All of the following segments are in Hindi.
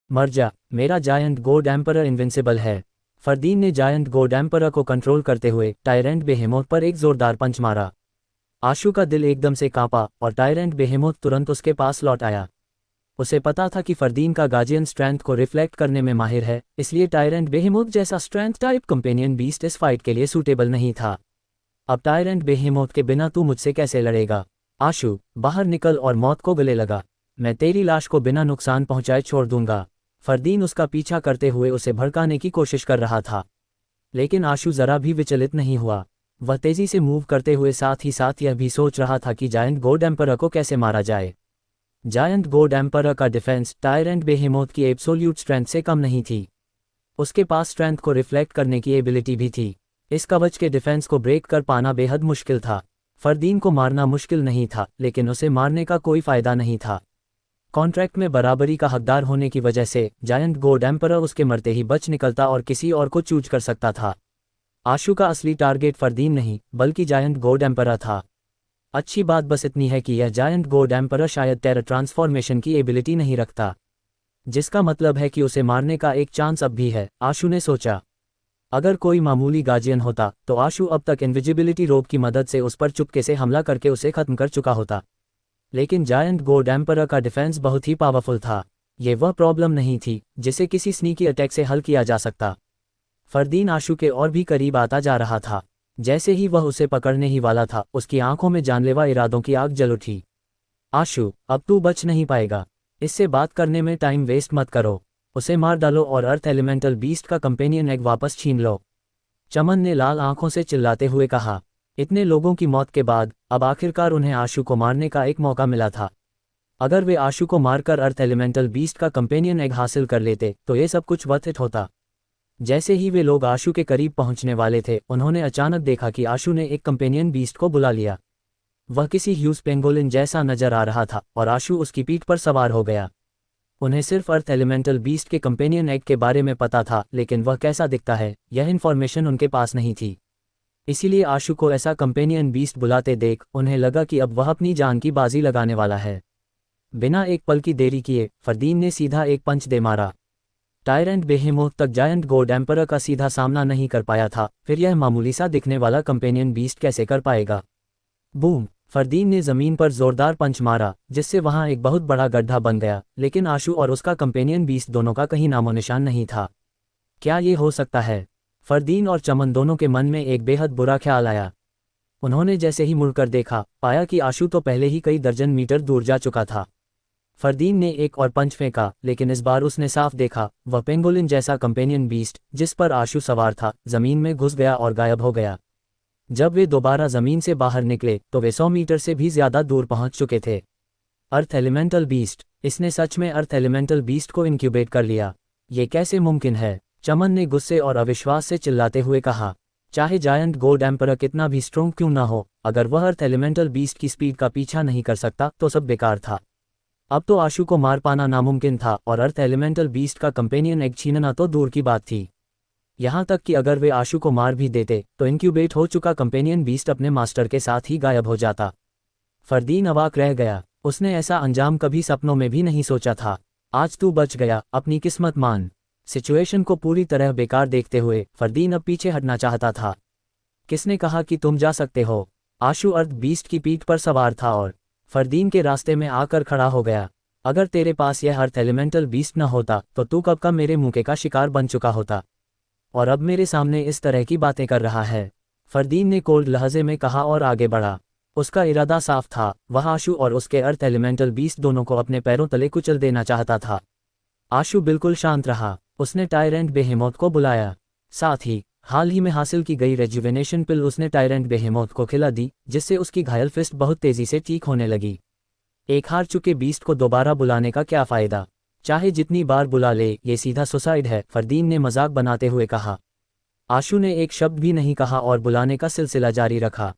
मर जा, मेरा जायंट गोड एम्परर इनविंसिबल है। फरदीन ने जायंट गोड एम्परर को कंट्रोल करते हुए टायरेंट बेहेमोथ पर एक जोरदार पंच मारा। आशु का दिल एकदम से कांपा और टायरेंट बेहेमोथ तुरंत उसके पास लौट आया। उसे पता था कि फरदीन का गार्जियन स्ट्रेंथ को रिफ्लेक्ट करने में माहिर है, इसलिए टायरेंट बेहेमोथ जैसा स्ट्रेंथ टाइप कंपेनियन बीस्ट इस फाइट के लिए सूटेबल नहीं था। अब टायरेंट बेहेमोथ के बिना तू मुझसे कैसे लड़ेगा? आशु, बाहर निकल और मौत को गले लगा। मैं तेरी लाश को बिना नुकसान पहुंचाए छोड़ दूंगा। फरदीन उसका पीछा करते हुए उसे भड़काने की कोशिश कर रहा था, लेकिन आशु जरा भी विचलित नहीं हुआ। वह तेजी से मूव करते हुए साथ ही साथ यह भी सोच रहा था कि जायंट गोड एम्परर को कैसे मारा जाए। जायंट गोड एम्परर का डिफेंस टायरेंट बेहेमोथ की एब्सोल्यूट स्ट्रेंथ से कम नहीं थी। उसके पास स्ट्रेंथ को रिफ्लेक्ट करने की एबिलिटी भी थी। इस कवच के डिफेंस को ब्रेक कर पाना बेहद मुश्किल था। फरदीन को मारना मुश्किल नहीं था, लेकिन उसे मारने का कोई फायदा नहीं था। कॉन्ट्रैक्ट में बराबरी का हकदार होने की वजह से जायंट गोड एम्परर उसके मरते ही बच निकलता और किसी और को चूज कर सकता था। आशु का असली टारगेट फरदीन नहीं बल्कि जायंट गोड एम्परर था। अच्छी बात बस इतनी है कि यह जायंट गोड एम्परर शायद टेरर ट्रांसफॉर्मेशन की एबिलिटी नहीं रखता, जिसका मतलब है कि उसे मारने का एक चांस अब भी है, आशु ने सोचा। अगर कोई मामूली गार्जियन होता तो आशु अब तक इनविजिबिलिटी रोब की मदद से उस पर चुपके से हमला करके उसे खत्म कर चुका होता। लेकिन जायंट गोड एम्परर का डिफेंस बहुत ही पावरफुल था। ये वह प्रॉब्लम नहीं थी जिसे किसी स्नीकी अटैक से हल किया जा सकता। फरदीन आशु के और भी करीब आता जा रहा था। जैसे ही वह उसे पकड़ने ही वाला था, उसकी आंखों में जानलेवा इरादों की आग जल उठी। आशु, अब तू बच नहीं पाएगा। इससे बात करने में टाइम वेस्ट मत करो। उसे मार डालो और अर्थ एलिमेंटल बीस्ट का कंपेनियन एग वापस छीन लो। चमन ने लाल आंखों से चिल्लाते हुए कहा। इतने लोगों की मौत के बाद अब आखिरकार उन्हें आशु को मारने का एक मौका मिला था। अगर वे आशु को मारकर अर्थ एलिमेंटल बीस्ट का कंपेनियन एग हासिल कर लेते तो ये सब कुछ वर्थ इट होता। जैसे ही वे लोग आशु के करीब पहुंचने वाले थे, उन्होंने अचानक देखा कि आशु ने एक कंपेनियन बीस्ट को बुला लिया। वह किसी ह्यूज पेंगोलिन जैसा नजर आ रहा था और आशु उसकी पीठ पर सवार हो गया। उन्हें सिर्फ अर्थ एलिमेंटल बीस्ट के कंपेनियन एग के बारे में पता था, लेकिन वह कैसा दिखता है यह इन्फॉर्मेशन उनके पास नहीं थी। इसीलिए आशु को ऐसा कंपेनियन बीस्ट बुलाते देख उन्हें लगा कि अब वह अपनी जान की बाजी लगाने वाला है। बिना एक पल की देरी किए फरदीन ने सीधा एक पंच दे मारा। टायरेंट बेहेमोथ तक जायंट गोड एम्परर का सीधा सामना नहीं कर पाया था, फिर यह मामूली सा दिखने वाला कंपेनियन बीस्ट कैसे कर पाएगा। बूम! फरदीन ने जमीन पर जोरदार पंच मारा, जिससे वहां एक बहुत बड़ा गड्ढा बन गया, लेकिन आशु और उसका कंपेनियन बीस्ट दोनों का कहीं नामो निशान नहीं था। क्या ये हो सकता है? फरदीन और चमन दोनों के मन में एक बेहद बुरा ख्याल आया। उन्होंने जैसे ही मुड़कर देखा, पाया कि आशु तो पहले ही कई दर्जन मीटर दूर जा चुका था। फरदीन ने एक और पंच फेंका, लेकिन इस बार उसने साफ देखा, वह पेंगोलिन जैसा कंपेनियन बीस्ट जिस पर आशु सवार था जमीन में घुस गया और गायब हो गया। जब वे दोबारा जमीन से बाहर निकले तो वे 100 मीटर से भी ज्यादा दूर पहुंच चुके थे। अर्थ एलिमेंटल बीस्ट! इसने सच में अर्थ एलिमेंटल बीस्ट को इनक्यूबेट कर लिया। ये कैसे मुमकिन है? चमन ने गुस्से और अविश्वास से चिल्लाते हुए कहा। चाहे जायंट गोड एम्परर कितना भी स्ट्रोंग क्यों ना हो, अगर वह अर्थ एलिमेंटल बीस्ट की स्पीड का पीछा नहीं कर सकता तो सब बेकार था। अब तो आशु को मार पाना नामुमकिन था और अर्थ एलिमेंटल बीस्ट का कंपेनियन एग छीनना तो दूर की बात थी। यहाँ तक कि अगर वे आशु को मार भी देते तो इनक्यूबेट हो चुका कंपेनियन बीस्ट अपने मास्टर के साथ ही गायब हो जाता। फरदीन अवाक रह गया। उसने ऐसा अंजाम कभी सपनों में भी नहीं सोचा था। आज तू बच गया, अपनी किस्मत मान। सिचुएशन को पूरी तरह बेकार देखते हुए फरदीन अब पीछे हटना चाहता था। किसने कहा कि तुम जा सकते हो? आशु अर्थ बीस्ट की पीठ पर सवार था और फरदीन के रास्ते में आकर खड़ा हो गया। अगर तेरे पास यह अर्थ एलिमेंटल बीस्ट न होता तो तू कब का मेरे मुंह का शिकार बन चुका होता, और अब मेरे सामने इस तरह की बातें कर रहा है। फरदीन ने कोल्ड लहजे में कहा और आगे बढ़ा। उसका इरादा साफ था, वह आशु और उसके अर्थ एलिमेंटल बीस्ट दोनों को अपने पैरों तले कुचल देना चाहता था। आशु बिल्कुल शांत रहा। उसने टायरेंट बेहेमोथ को बुलाया। साथ ही हाल ही में हासिल की गई रेजुवेनेशन पिल उसने टायरेंट बेहेमोथ को खिला दी, जिससे उसकी घायल फिस्ट बहुत तेजी से ठीक होने लगी। एक हार चुके बीस्ट को दोबारा बुलाने का क्या फायदा? चाहे जितनी बार बुला ले, ये सीधा सुसाइड है, फरदीन ने मजाक बनाते हुए कहा। आशु ने एक शब्द भी नहीं कहा और बुलाने का सिलसिला जारी रखा।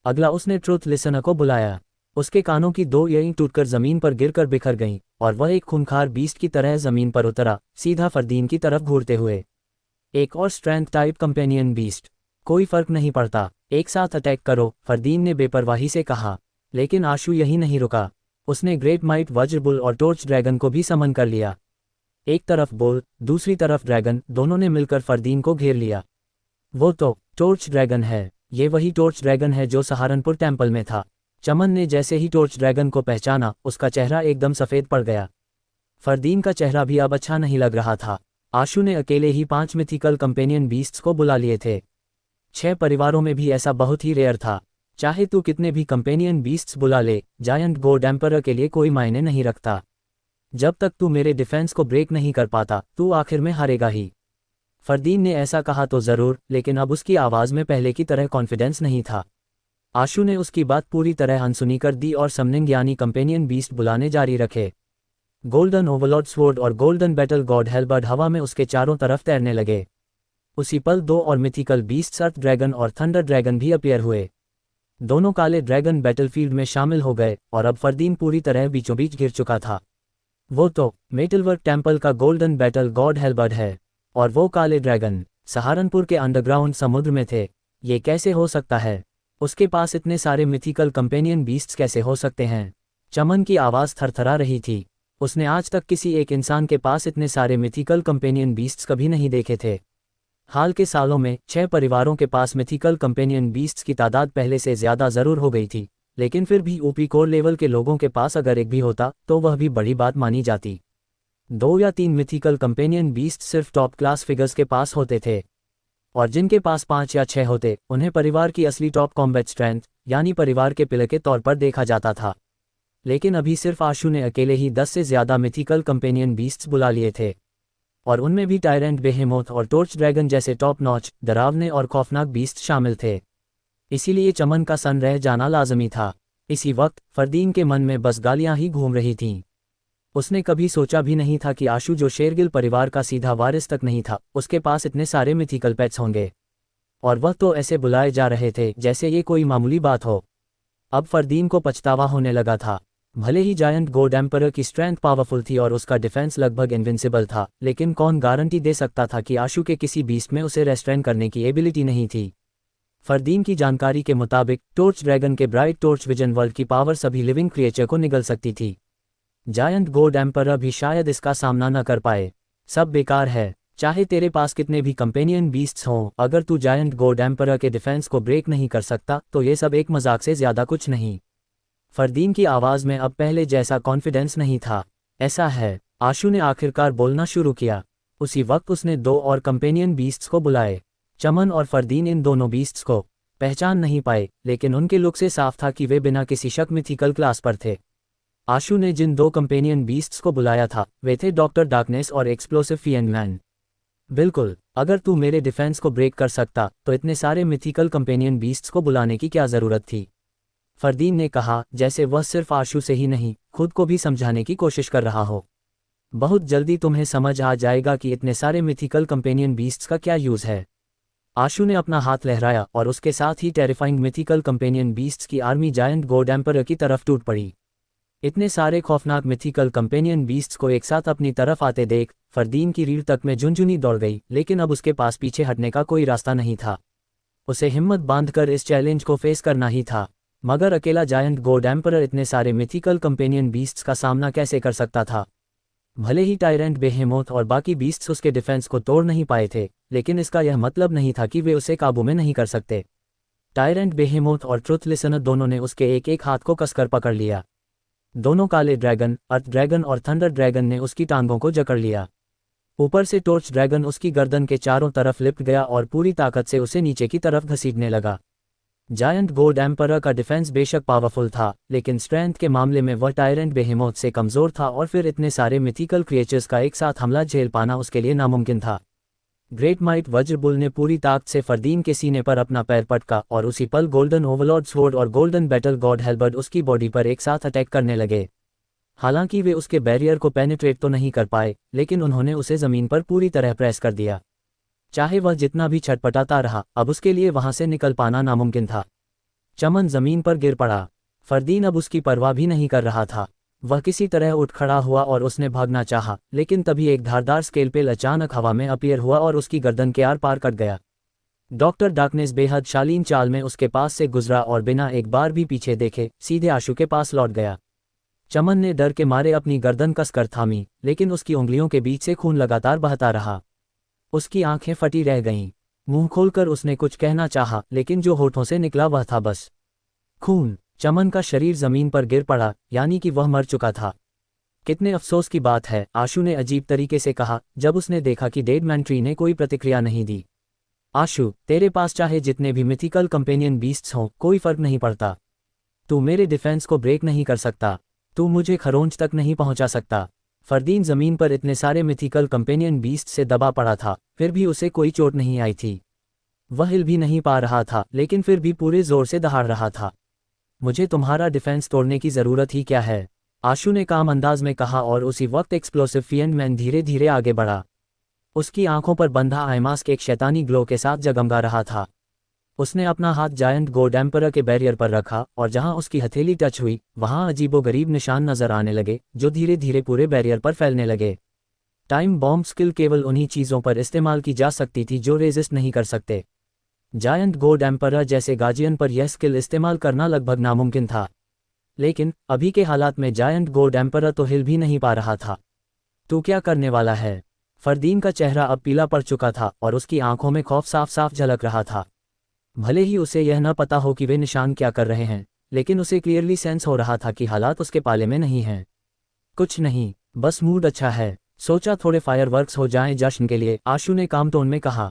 अगला उसने ट्रुथ लिसनर को बुलाया। उसके कानों की 2 इयरिंग टूटकर जमीन पर गिरकर बिखर गईं और वह एक खूंखार बीस्ट की तरह जमीन पर उतरा, सीधा फरदीन की तरफ घूरते हुए। एक और स्ट्रेंथ टाइप कंपेनियन बीस्ट। कोई फर्क नहीं पड़ता, एक साथ अटैक करो, फरदीन ने बेपरवाही से कहा। लेकिन आशु यही नहीं रुका। उसने ग्रेट माइट वज्रबुल और टॉर्च ड्रैगन को भी समन कर लिया। एक तरफ बोल, दूसरी तरफ ड्रैगन, दोनों ने मिलकर फरदीन को घेर लिया। वो तो टॉर्च ड्रैगन है। ये वही टॉर्च ड्रैगन है जो सहारनपुर टेम्पल में था। चमन ने जैसे ही टॉर्च ड्रैगन को पहचाना, उसका चेहरा एकदम सफ़ेद पड़ गया। फरदीन का चेहरा भी अब अच्छा नहीं लग रहा था। आशु ने अकेले ही 5 मिथिकल कंपेनियन बीस्ट्स को बुला लिए थे। 6 परिवारों में भी ऐसा बहुत ही रेयर था। चाहे तू कितने भी कंपेनियन बीस्ट्स बुला ले, जायंट गोड एम्परर के लिए कोई मायने नहीं रखता। जब तक तू मेरे डिफेंस को ब्रेक नहीं कर पाता, तू आखिर में हारेगा ही। फरदीन ने ऐसा कहा तो ज़रूर, लेकिन अब उसकी आवाज़ में पहले की तरह कॉन्फिडेंस नहीं था। आशु ने उसकी बात पूरी तरह अनसुनी कर दी और समनिंग यानी कंपेनियन बीस्ट बुलाने जारी रखे। गोल्डन ओवरलॉर्ड स्वॉर्ड और गोल्डन बैटल गॉड हेलबर्ड हवा में उसके चारों तरफ तैरने लगे। उसी पल 2 और मिथिकल बीस्ट्स अर्थ ड्रैगन और थंडर ड्रैगन भी अपीयर हुए। दोनों काले ड्रैगन बैटलफील्ड में शामिल हो गए और अब फरदीन पूरी तरह बीचों बीच घिर चुका था। वो तो मेटलवर्क टेम्पल का गोल्डन बैटल गॉड हेलबर्ड है, और वो काले ड्रैगन सहारनपुर के अंडरग्राउंड समुद्र में थे। ये कैसे हो सकता है? उसके पास इतने सारे मिथिकल कंपेनियन बीस्ट्स कैसे हो सकते हैं? चमन की आवाज़ थरथरा रही थी। उसने आज तक किसी एक इंसान के पास इतने सारे मिथिकल कंपेनियन बीस्ट्स कभी नहीं देखे थे। हाल के सालों में 6 परिवारों के पास मिथिकल कंपेनियन बीस्ट्स की तादाद पहले से ज़्यादा ज़रूर हो गई थी, लेकिन फिर भी ओपी कोर लेवल के लोगों के पास अगर एक भी होता तो वह भी बड़ी बात मानी जाती। 2 या 3 मिथिकल कंपेनियन बीस्ट सिर्फ टॉप क्लास फिगर्स के पास होते थे, और जिनके पास 5 या 6 होते, उन्हें परिवार की असली टॉप कॉम्बैट स्ट्रेंथ यानी परिवार के पिलर के तौर पर देखा जाता था। लेकिन अभी सिर्फ आशु ने अकेले ही 10 से ज़्यादा मिथिकल कंपेनियन बीस्ट्स बुला लिए थे, और उनमें भी टायरेंट बेहेमोथ और टॉर्च ड्रैगन जैसे टॉप नॉच, डरावने और खौफनाक बीस्ट शामिल थे। इसीलिए चमन का सन रह जाना लाजमी था। इसी वक्त फरदीन के मन में बस गालियां ही घूम रही थीं। उसने कभी सोचा भी नहीं था कि आशु, जो शेरगिल परिवार का सीधा वारिस तक नहीं था, उसके पास इतने सारे मिथिकल पेट्स होंगे, और वह तो ऐसे बुलाए जा रहे थे जैसे ये कोई मामूली बात हो। अब फरदीन को पछतावा होने लगा था। भले ही जायंट गोड एम्परर की स्ट्रेंथ पावरफुल थी और उसका डिफेंस लगभग इनविंसिबल था, लेकिन कौन गारंटी दे सकता था कि आशु के किसी बीस्ट में उसे रेस्ट्रेन करने की एबिलिटी नहीं थी। फरदीन की जानकारी के मुताबिक टॉर्च ड्रैगन के ब्राइट टॉर्च विजन वर्ल्ड की पावर सभी लिविंग क्रिएचर को निगल सकती थी। जायंट गोड एम्परर भी शायद इसका सामना न कर पाए। सब बेकार है। चाहे तेरे पास कितने भी कंपेनियन बीस्ट्स हों, अगर तू जायंट गोड एम्परर के डिफेंस को ब्रेक नहीं कर सकता तो ये सब एक मजाक से ज़्यादा कुछ नहीं। फरदीन की आवाज़ में अब पहले जैसा कॉन्फिडेंस नहीं था। ऐसा है, आशु ने आखिरकार बोलना शुरू किया। उसी वक्त उसने 2 और कंपेनियन बीस्ट्स को बुलाए। चमन और फरदीन इन दोनों बीस्ट्स को पहचान नहीं पाए, लेकिन उनके लुक से साफ था कि वे बिना किसी शक मिथिकल क्लास पर थे। आशु ने जिन 2 कंपेनियन बीस्ट्स को बुलाया था, वे थे डॉक्टर डार्कनेस और एक्सप्लोसिव फिएन मैन। बिल्कुल, अगर तू मेरे डिफेंस को ब्रेक कर सकता तो इतने सारे मिथिकल कंपेनियन बीस्ट्स को बुलाने की क्या ज़रूरत थी? फरदीन ने कहा, जैसे वह सिर्फ आशु से ही नहीं, खुद को भी समझाने की कोशिश कर रहा हो। बहुत जल्दी तुम्हें समझ आ जाएगा कि इतने सारे मिथिकल कंपेनियन बीस्ट्स का क्या यूज़ है। आशु ने अपना हाथ लहराया और उसके साथ ही टेरिफाइंग मिथिकल कंपेनियन बीस्ट्स की आर्मी जायंट गोड एम्परर की तरफ टूट पड़ी। इतने सारे खौफनाक मिथिकल कंपेनियन बीस्ट्स को एक साथ अपनी तरफ आते देख फरदीन की रीढ़ तक में झुंझुनी दौड़ गई, लेकिन अब उसके पास पीछे हटने का कोई रास्ता नहीं था। उसे हिम्मत बांधकर इस चैलेंज को फेस करना ही था। मगर अकेला जायंट गोड एम्परर इतने सारे मिथिकल कंपेनियन बीस्ट्स का सामना कैसे कर सकता था? भले ही टायरेंट बेहेमोथ और बाकी बीस्ट्स उसके डिफेंस को तोड़ नहीं पाए थे, लेकिन इसका यह मतलब नहीं था कि वे उसे काबू में नहीं कर सकते। टायरेंट बेहेमोथ और ट्रुथ लिसनर दोनों ने उसके एक एक हाथ को कसकर पकड़ लिया। दोनों काले ड्रैगन, अर्थ ड्रैगन और थंडर ड्रैगन ने उसकी टांगों को जकड़ लिया। ऊपर से टॉर्च ड्रैगन उसकी गर्दन के चारों तरफ लिपट गया और पूरी ताकत से उसे नीचे की तरफ घसीटने लगा। जायंट गोड एम्परर का डिफेंस बेशक पावरफुल था, लेकिन स्ट्रेंथ के मामले में वह टायरेंट बेहेमोथ से कमज़ोर था, और फिर इतने सारे मिथिकल क्रिएचर्स का एक साथ हमला झेल पाना उसके लिए नामुमकिन था। ग्रेट माइट वज्रबुल ने पूरी ताकत से फरदीन के सीने पर अपना पैर पटका, और उसी पल गोल्डन ओवरलॉर्ड स्वॉर्ड और गोल्डन बैटल गॉड हेलबर्ड उसकी बॉडी पर एक साथ अटैक करने लगे। हालांकि वे उसके बैरियर को पेनिट्रेट तो नहीं कर पाए, लेकिन उन्होंने उसे ज़मीन पर पूरी तरह प्रेस कर दिया। चाहे वह जितना भी छटपटाता रहा, अब उसके लिए वहां से निकल पाना नामुमकिन था। चमन जमीन पर गिर पड़ा। फरदीन अब उसकी परवाह भी नहीं कर रहा था। वह किसी तरह उठ खड़ा हुआ और उसने भागना चाहा, लेकिन तभी एक धारदार स्केलपेल अचानक हवा में अपीयर हुआ और उसकी गर्दन के आर पार कट गया। डॉक्टर डार्कनेस बेहद शालीन चाल में उसके पास से गुजरा और बिना एक बार भी पीछे देखे सीधे आशु के पास लौट गया। चमन ने डर के मारे अपनी गर्दन कसकर थामी, लेकिन उसकी उंगलियों के बीच से खून लगातार बहता रहा। उसकी आंखें फटी रह गईं। मुंह खोलकर उसने कुछ कहना चाहा, लेकिन जो होठों से निकला वह था बस खून। चमन का शरीर जमीन पर गिर पड़ा, यानी कि वह मर चुका था। कितने अफसोस की बात है, आशु ने अजीब तरीके से कहा, जब उसने देखा कि डेड मैन ट्री ने कोई प्रतिक्रिया नहीं दी। आशु, तेरे पास चाहे जितने भी मिथिकल कंपेनियन बीस्ट्स हों, कोई फर्क नहीं पड़ता। तू मेरे डिफेंस को ब्रेक नहीं कर सकता। तू मुझे खरोंच तक नहीं पहुंचा सकता। फरदीन जमीन पर इतने सारे मिथिकल कंपेनियन बीस्ट से दबा पड़ा था, फिर भी उसे कोई चोट नहीं आई थी। वह हिल भी नहीं पा रहा था, लेकिन फिर भी पूरे जोर से दहाड़ रहा था। मुझे तुम्हारा डिफेंस तोड़ने की जरूरत ही क्या है, आशु ने काम अंदाज में कहा, और उसी वक्त एक्सप्लोसिव फिएंड मैन धीरे धीरे आगे बढ़ा। उसकी आंखों पर बंधा आई मास्क एक शैतानी ग्लो के साथ जगमगा रहा था। उसने अपना हाथ जायंट गोड एम्परर के बैरियर पर रखा, और जहां उसकी हथेली टच हुई वहां अजीबोगरीब निशान नजर आने लगे, जो धीरे धीरे पूरे बैरियर पर फैलने लगे। टाइम बॉम्ब स्किल केवल उन्हीं चीज़ों पर इस्तेमाल की जा सकती थी जो रेजिस्ट नहीं कर सकते। जायंट गोड एम्परर जैसे गार्जियन पर यह स्किल इस्तेमाल करना लगभग नामुमकिन था। लेकिन अभी के हालात में जायंट गोड एम्परर तो हिल भी नहीं पा रहा था। तू क्या करने वाला है? फरदीन का चेहरा अब पीला पड़ चुका था, और उसकी आंखों में खौफ साफ साफ झलक रहा था। भले ही उसे यह न पता हो कि वे निशान क्या कर रहे हैं, लेकिन उसे क्लियरली सेंस हो रहा था कि हालात उसके पाले में नहीं हैं। कुछ नहीं, बस मूड अच्छा है, सोचा थोड़े फायरवर्क्स हो जाएं जश्न के लिए, आशु ने काम टोन में कहा।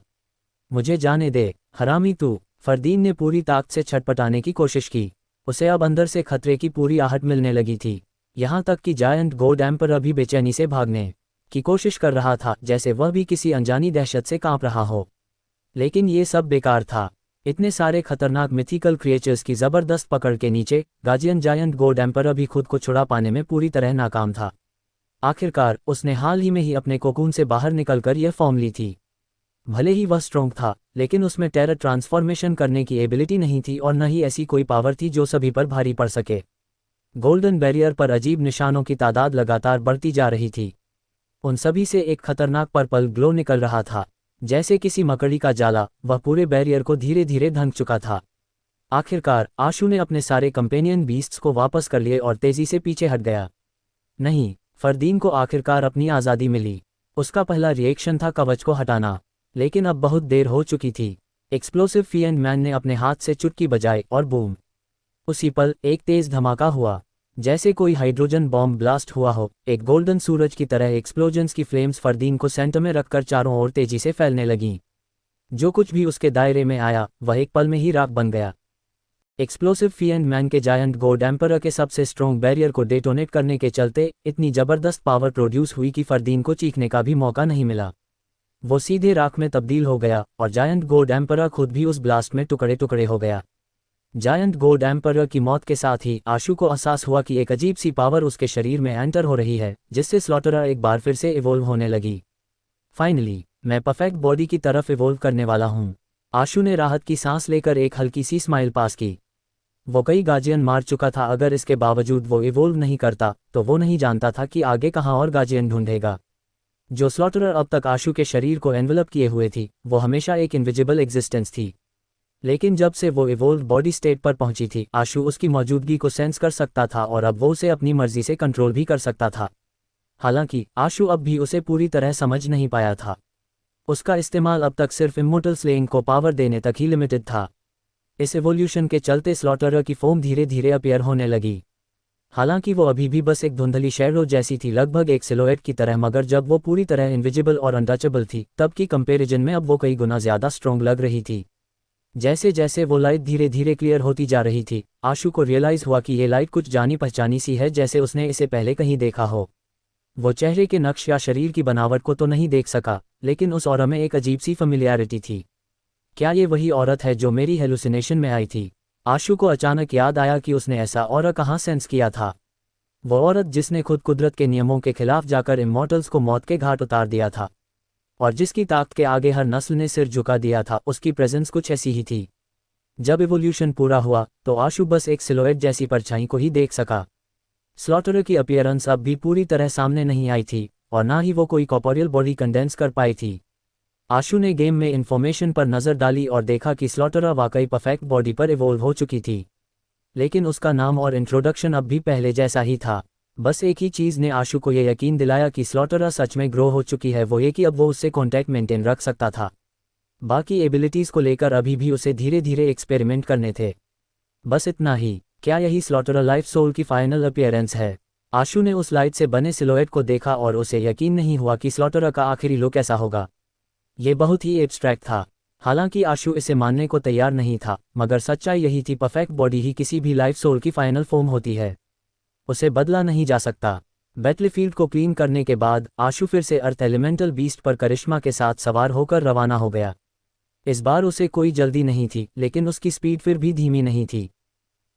मुझे जाने दे, हरामी तू। फरदीन ने पूरी ताकत से छटपटाने की कोशिश की। उसे अब अंदर से खतरे की पूरी आहट मिलने लगी थी। यहाँ तक कि जायंट गोड एम्परर भी बेचैनी से भागने की कोशिश कर रहा था, जैसे वह भी किसी अनजानी दहशत से कांप रहा हो। लेकिन ये सब बेकार था। इतने सारे खतरनाक मिथिकल क्रिएचर्स की जबरदस्त पकड़ के नीचे गार्जियन जायंट गोड एम्परर भी खुद को छुड़ा पाने में पूरी तरह नाकाम था। आखिरकार उसने हाल ही में ही अपने कोकून से बाहर निकलकर यह फॉर्म ली थी। भले ही वह स्ट्रोंग था, लेकिन उसमें टेरर ट्रांसफॉर्मेशन करने की एबिलिटी नहीं थी, और न ही ऐसी कोई पावर थी जो सभी पर भारी पड़ सके। गोल्डन बैरियर पर अजीब निशानों की तादाद लगातार बढ़ती जा रही थी। उन सभी से एक खतरनाक पर्पल ग्लो निकल रहा था, जैसे किसी मकड़ी का जाला। वह पूरे बैरियर को धीरे धीरे ढंक चुका था। आखिरकार आशु ने अपने सारे कंपेनियन बीस्ट्स को वापस कर लिए और तेजी से पीछे हट गया। नहीं, फरदीन को आखिरकार अपनी आज़ादी मिली। उसका पहला रिएक्शन था कवच को हटाना, लेकिन अब बहुत देर हो चुकी थी। एक्सप्लोसिव फिएंड मैन ने अपने हाथ से चुटकी बजाई, और बूम! उसी पल एक तेज धमाका हुआ, जैसे कोई हाइड्रोजन बॉम्ब ब्लास्ट हुआ हो। एक गोल्डन सूरज की तरह एक्सप्लोजन्स की फ्लेम्स फरदीन को सेंटर में रखकर चारों ओर तेजी से फैलने लगीं। जो कुछ भी उसके दायरे में आया वह एक पल में ही राख बन गया। एक्सप्लोसिव फिएंड मैन के जायंट गोड एम्परर के सबसे स्ट्रॉन्ग बैरियर को डेटोनेट करने के चलते इतनी जबरदस्त पावर प्रोड्यूस हुई कि फरदीन को चीखने का भी मौका नहीं मिला। वो सीधे राख में तब्दील हो गया, और जायंट गोड एम्परर खुद भी उस ब्लास्ट में टुकड़े टुकड़े हो गया। जायंट गोड एम्परर की मौत के साथ ही आशु को एहसास हुआ कि एक अजीब सी पावर उसके शरीर में एंटर हो रही है, जिससे स्लॉटरर एक बार फिर से इवोल्व होने लगी। फाइनली मैं परफेक्ट बॉडी की तरफ इवोल्व करने वाला हूँ। आशु ने राहत की सांस लेकर एक हल्की सी स्माइल पास की। वो कई गार्जियन मार चुका था, अगर इसके बावजूद वो इवोल्व नहीं करता तो वो नहीं जानता था कि आगे कहाँ और गार्जियन ढूंढेगा। जो स्लॉटरर अब तक आशु के शरीर को एनवेलप किए हुए थी, वो हमेशा एक इनविजिबल एग्जिस्टेंस थी। लेकिन जब से वो इवोल्व बॉडी स्टेट पर पहुंची थी, आशु उसकी मौजूदगी को सेंस कर सकता था, और अब वो उसे अपनी मर्जी से कंट्रोल भी कर सकता था। हालांकि आशु अब भी उसे पूरी तरह समझ नहीं पाया था। उसका इस्तेमाल अब तक सिर्फ इमोर्टल स्लेइंग को पावर देने तक ही लिमिटेड था। इस एवोल्यूशन के चलते स्लॉटरर की फॉर्म धीरे धीरे अपीयर होने लगी। हालांकि वो अभी भी बस एक धुंधली शैडो जैसी थी, लगभग एक सिलोएट की तरह, मगर जब वो पूरी तरह इनविजिबल और अनटचेबल थी तब की कंपैरिजन में अब वो कई गुना ज़्यादा स्ट्रॉन्ग लग रही थी। जैसे जैसे वो लाइट धीरे धीरे क्लियर होती जा रही थी, आशु को रियलाइज़ हुआ कि ये लाइट कुछ जानी पहचानी सी है, जैसे उसने इसे पहले कहीं देखा हो। वो चेहरे के नक्श या शरीर की बनावट को तो नहीं देख सका, लेकिन उस ऑरा में एक अजीब सी फेमिलियरिटी थी। क्या ये वही औरत है जो मेरी हेलुसिनेशन में आई थी? आशु को अचानक याद आया कि उसने ऐसा ऑरा कहाँ सेंस किया था। वो औरत जिसने खुद कुदरत के नियमों के खिलाफ जाकर इमॉर्टल्स को मौत के घाट उतार दिया था, और जिसकी ताकत के आगे हर नस्ल ने सिर झुका दिया था, उसकी प्रेजेंस कुछ ऐसी ही थी। जब इवोल्यूशन पूरा हुआ तो आशु बस एक सिलोएट जैसी परछाई को ही देख सका। स्लॉटरर की अपीयरेंस अब भी पूरी तरह सामने नहीं आई थी, और ना ही वो कोई कॉर्पोरियल बॉडी कंडेंस कर पाई थी। आशु ने गेम में इन्फॉर्मेशन पर नज़र डाली और देखा कि स्लॉटरर वाकई परफेक्ट बॉडी पर इवोल्व हो चुकी थी, लेकिन उसका नाम और इंट्रोडक्शन अब भी पहले जैसा ही था। बस एक ही चीज़ ने आशु को यह यकीन दिलाया कि स्लॉटरा सच में ग्रो हो चुकी है, वो ये कि अब वो उससे कॉन्टैक्ट मेंटेन रख सकता था। बाकी एबिलिटीज़ को लेकर अभी भी उसे धीरे धीरे एक्सपेरिमेंट करने थे। बस इतना ही। क्या यही स्लॉटरा लाइफ सोल की फाइनल अपीयरेंस है? आशु ने उस लाइट से बने सिलोएट को देखा और उसे यकीन नहीं हुआ कि स्लॉटरा का आखिरी लुक ऐसा होगा। ये बहुत ही एब्स्ट्रैक्ट था। हालांकि आशु इसे मानने को तैयार नहीं था, मगर सच्चाई यही थी, परफेक्ट बॉडी ही किसी भी लाइफ सोल की फाइनल फॉर्म होती है। उसे बदला नहीं जा सकता। बैटलफील्ड को क्लीन करने के बाद आशु फिर से अर्थ एलिमेंटल बीस्ट पर करिश्मा के साथ सवार होकर रवाना हो गया। इस बार उसे कोई जल्दी नहीं थी, लेकिन उसकी स्पीड फिर भी धीमी नहीं थी।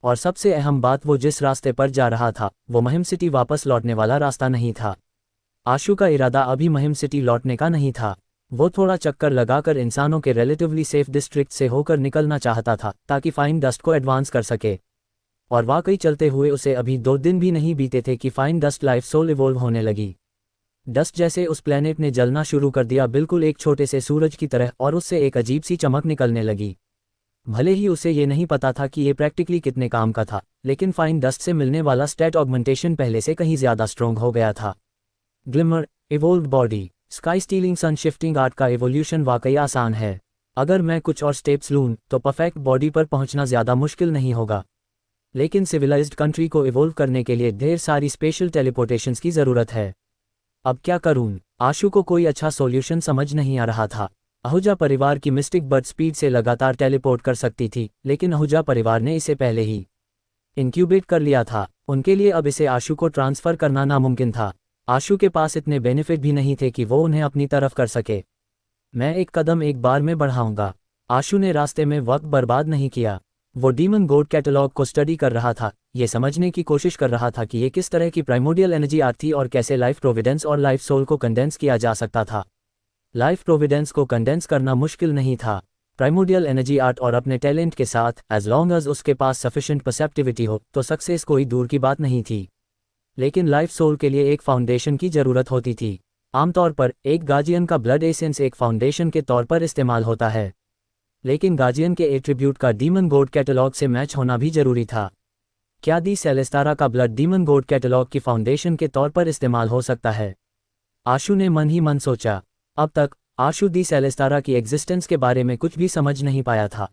और सबसे अहम बात, वो जिस रास्ते पर जा रहा था वो महिम सिटी वापस लौटने वाला रास्ता नहीं था। आशु का इरादा अभी महिम सिटी लौटने का नहीं था। वो थोड़ा चक्कर लगाकर इंसानों के रिलेटिवली सेफ डिस्ट्रिक्ट से होकर निकलना चाहता था, ताकि फाइन डस्ट को एडवांस कर सके। और वाकई चलते हुए उसे अभी 2 दिन भी नहीं बीते थे कि fine dust life soul evolve होने लगी। डस्ट जैसे उस प्लेनेट ने जलना शुरू कर दिया, बिल्कुल एक छोटे से सूरज की तरह, और उससे एक अजीब सी चमक निकलने लगी। भले ही उसे ये नहीं पता था कि ये प्रैक्टिकली कितने काम का था, लेकिन फाइन डस्ट से मिलने वाला स्टैट ऑगमेंटेशन पहले से कहीं ज़्यादा स्ट्रॉन्ग हो गया था। ग्लिमर, इवोल्व्ड बॉडी, स्काई स्टीलिंग सन शिफ्टिंग आर्ट का एवोल्यूशन वाकई आसान है। अगर मैं कुछ और स्टेप्स लूँ तो परफेक्ट बॉडी पर पहुंचना ज़्यादा मुश्किल नहीं होगा। लेकिन सिविलाइज्ड कंट्री को इवोल्व करने के लिए ढेर सारी स्पेशल टेलीपोर्टेशंस की ज़रूरत है। अब क्या करूं? आशु को कोई अच्छा सॉल्यूशन समझ नहीं आ रहा था। आहूजा परिवार की मिस्टिक बर्ड स्पीड से लगातार टेलीपोर्ट कर सकती थी, लेकिन आहूजा परिवार ने इसे पहले ही इंक्यूबेट कर लिया था। उनके लिए अब इसे आशु को ट्रांसफ़र करना नामुमकिन था। आशु के पास इतने बेनिफिट भी नहीं थे कि वो उन्हें अपनी तरफ कर सके। मैं एक कदम एक बार में बढ़ाऊंगा। आशु ने रास्ते में वक्त बर्बाद नहीं किया। वो डीमन गॉड कैटलॉग को स्टडी कर रहा था, ये समझने की कोशिश कर रहा था कि ये किस तरह की प्राइमोडियल एनर्जी आर्ट थी और कैसे लाइफ प्रोविडेंस और लाइफ सोल को कंडेंस किया जा सकता था। लाइफ प्रोविडेंस को कंडेंस करना मुश्किल नहीं था। प्राइमोडियल एनर्जी आर्ट और अपने टैलेंट के साथ, एज लॉन्ग एज उसके पास सफिशिएंट परसेप्टिविटी हो, तो सक्सेस कोई दूर की बात नहीं थी। लेकिन लाइफ सोल के लिए एक फाउंडेशन की ज़रूरत होती थी। आमतौर पर एक गार्जियन का ब्लड एसेंस एक फाउंडेशन के तौर पर इस्तेमाल होता है, लेकिन गार्जियन के एट्रीब्यूट का डीमन गॉड कैटलॉग से मैच होना भी जरूरी था। क्या दी सेलेस्तारा का ब्लड डीमन गॉड कैटलॉग की फाउंडेशन के तौर पर इस्तेमाल हो सकता है? आशु ने मन ही मन सोचा। अब तक आशु दी सेलेस्तारा की एग्जिस्टेंस के बारे में कुछ भी समझ नहीं पाया था।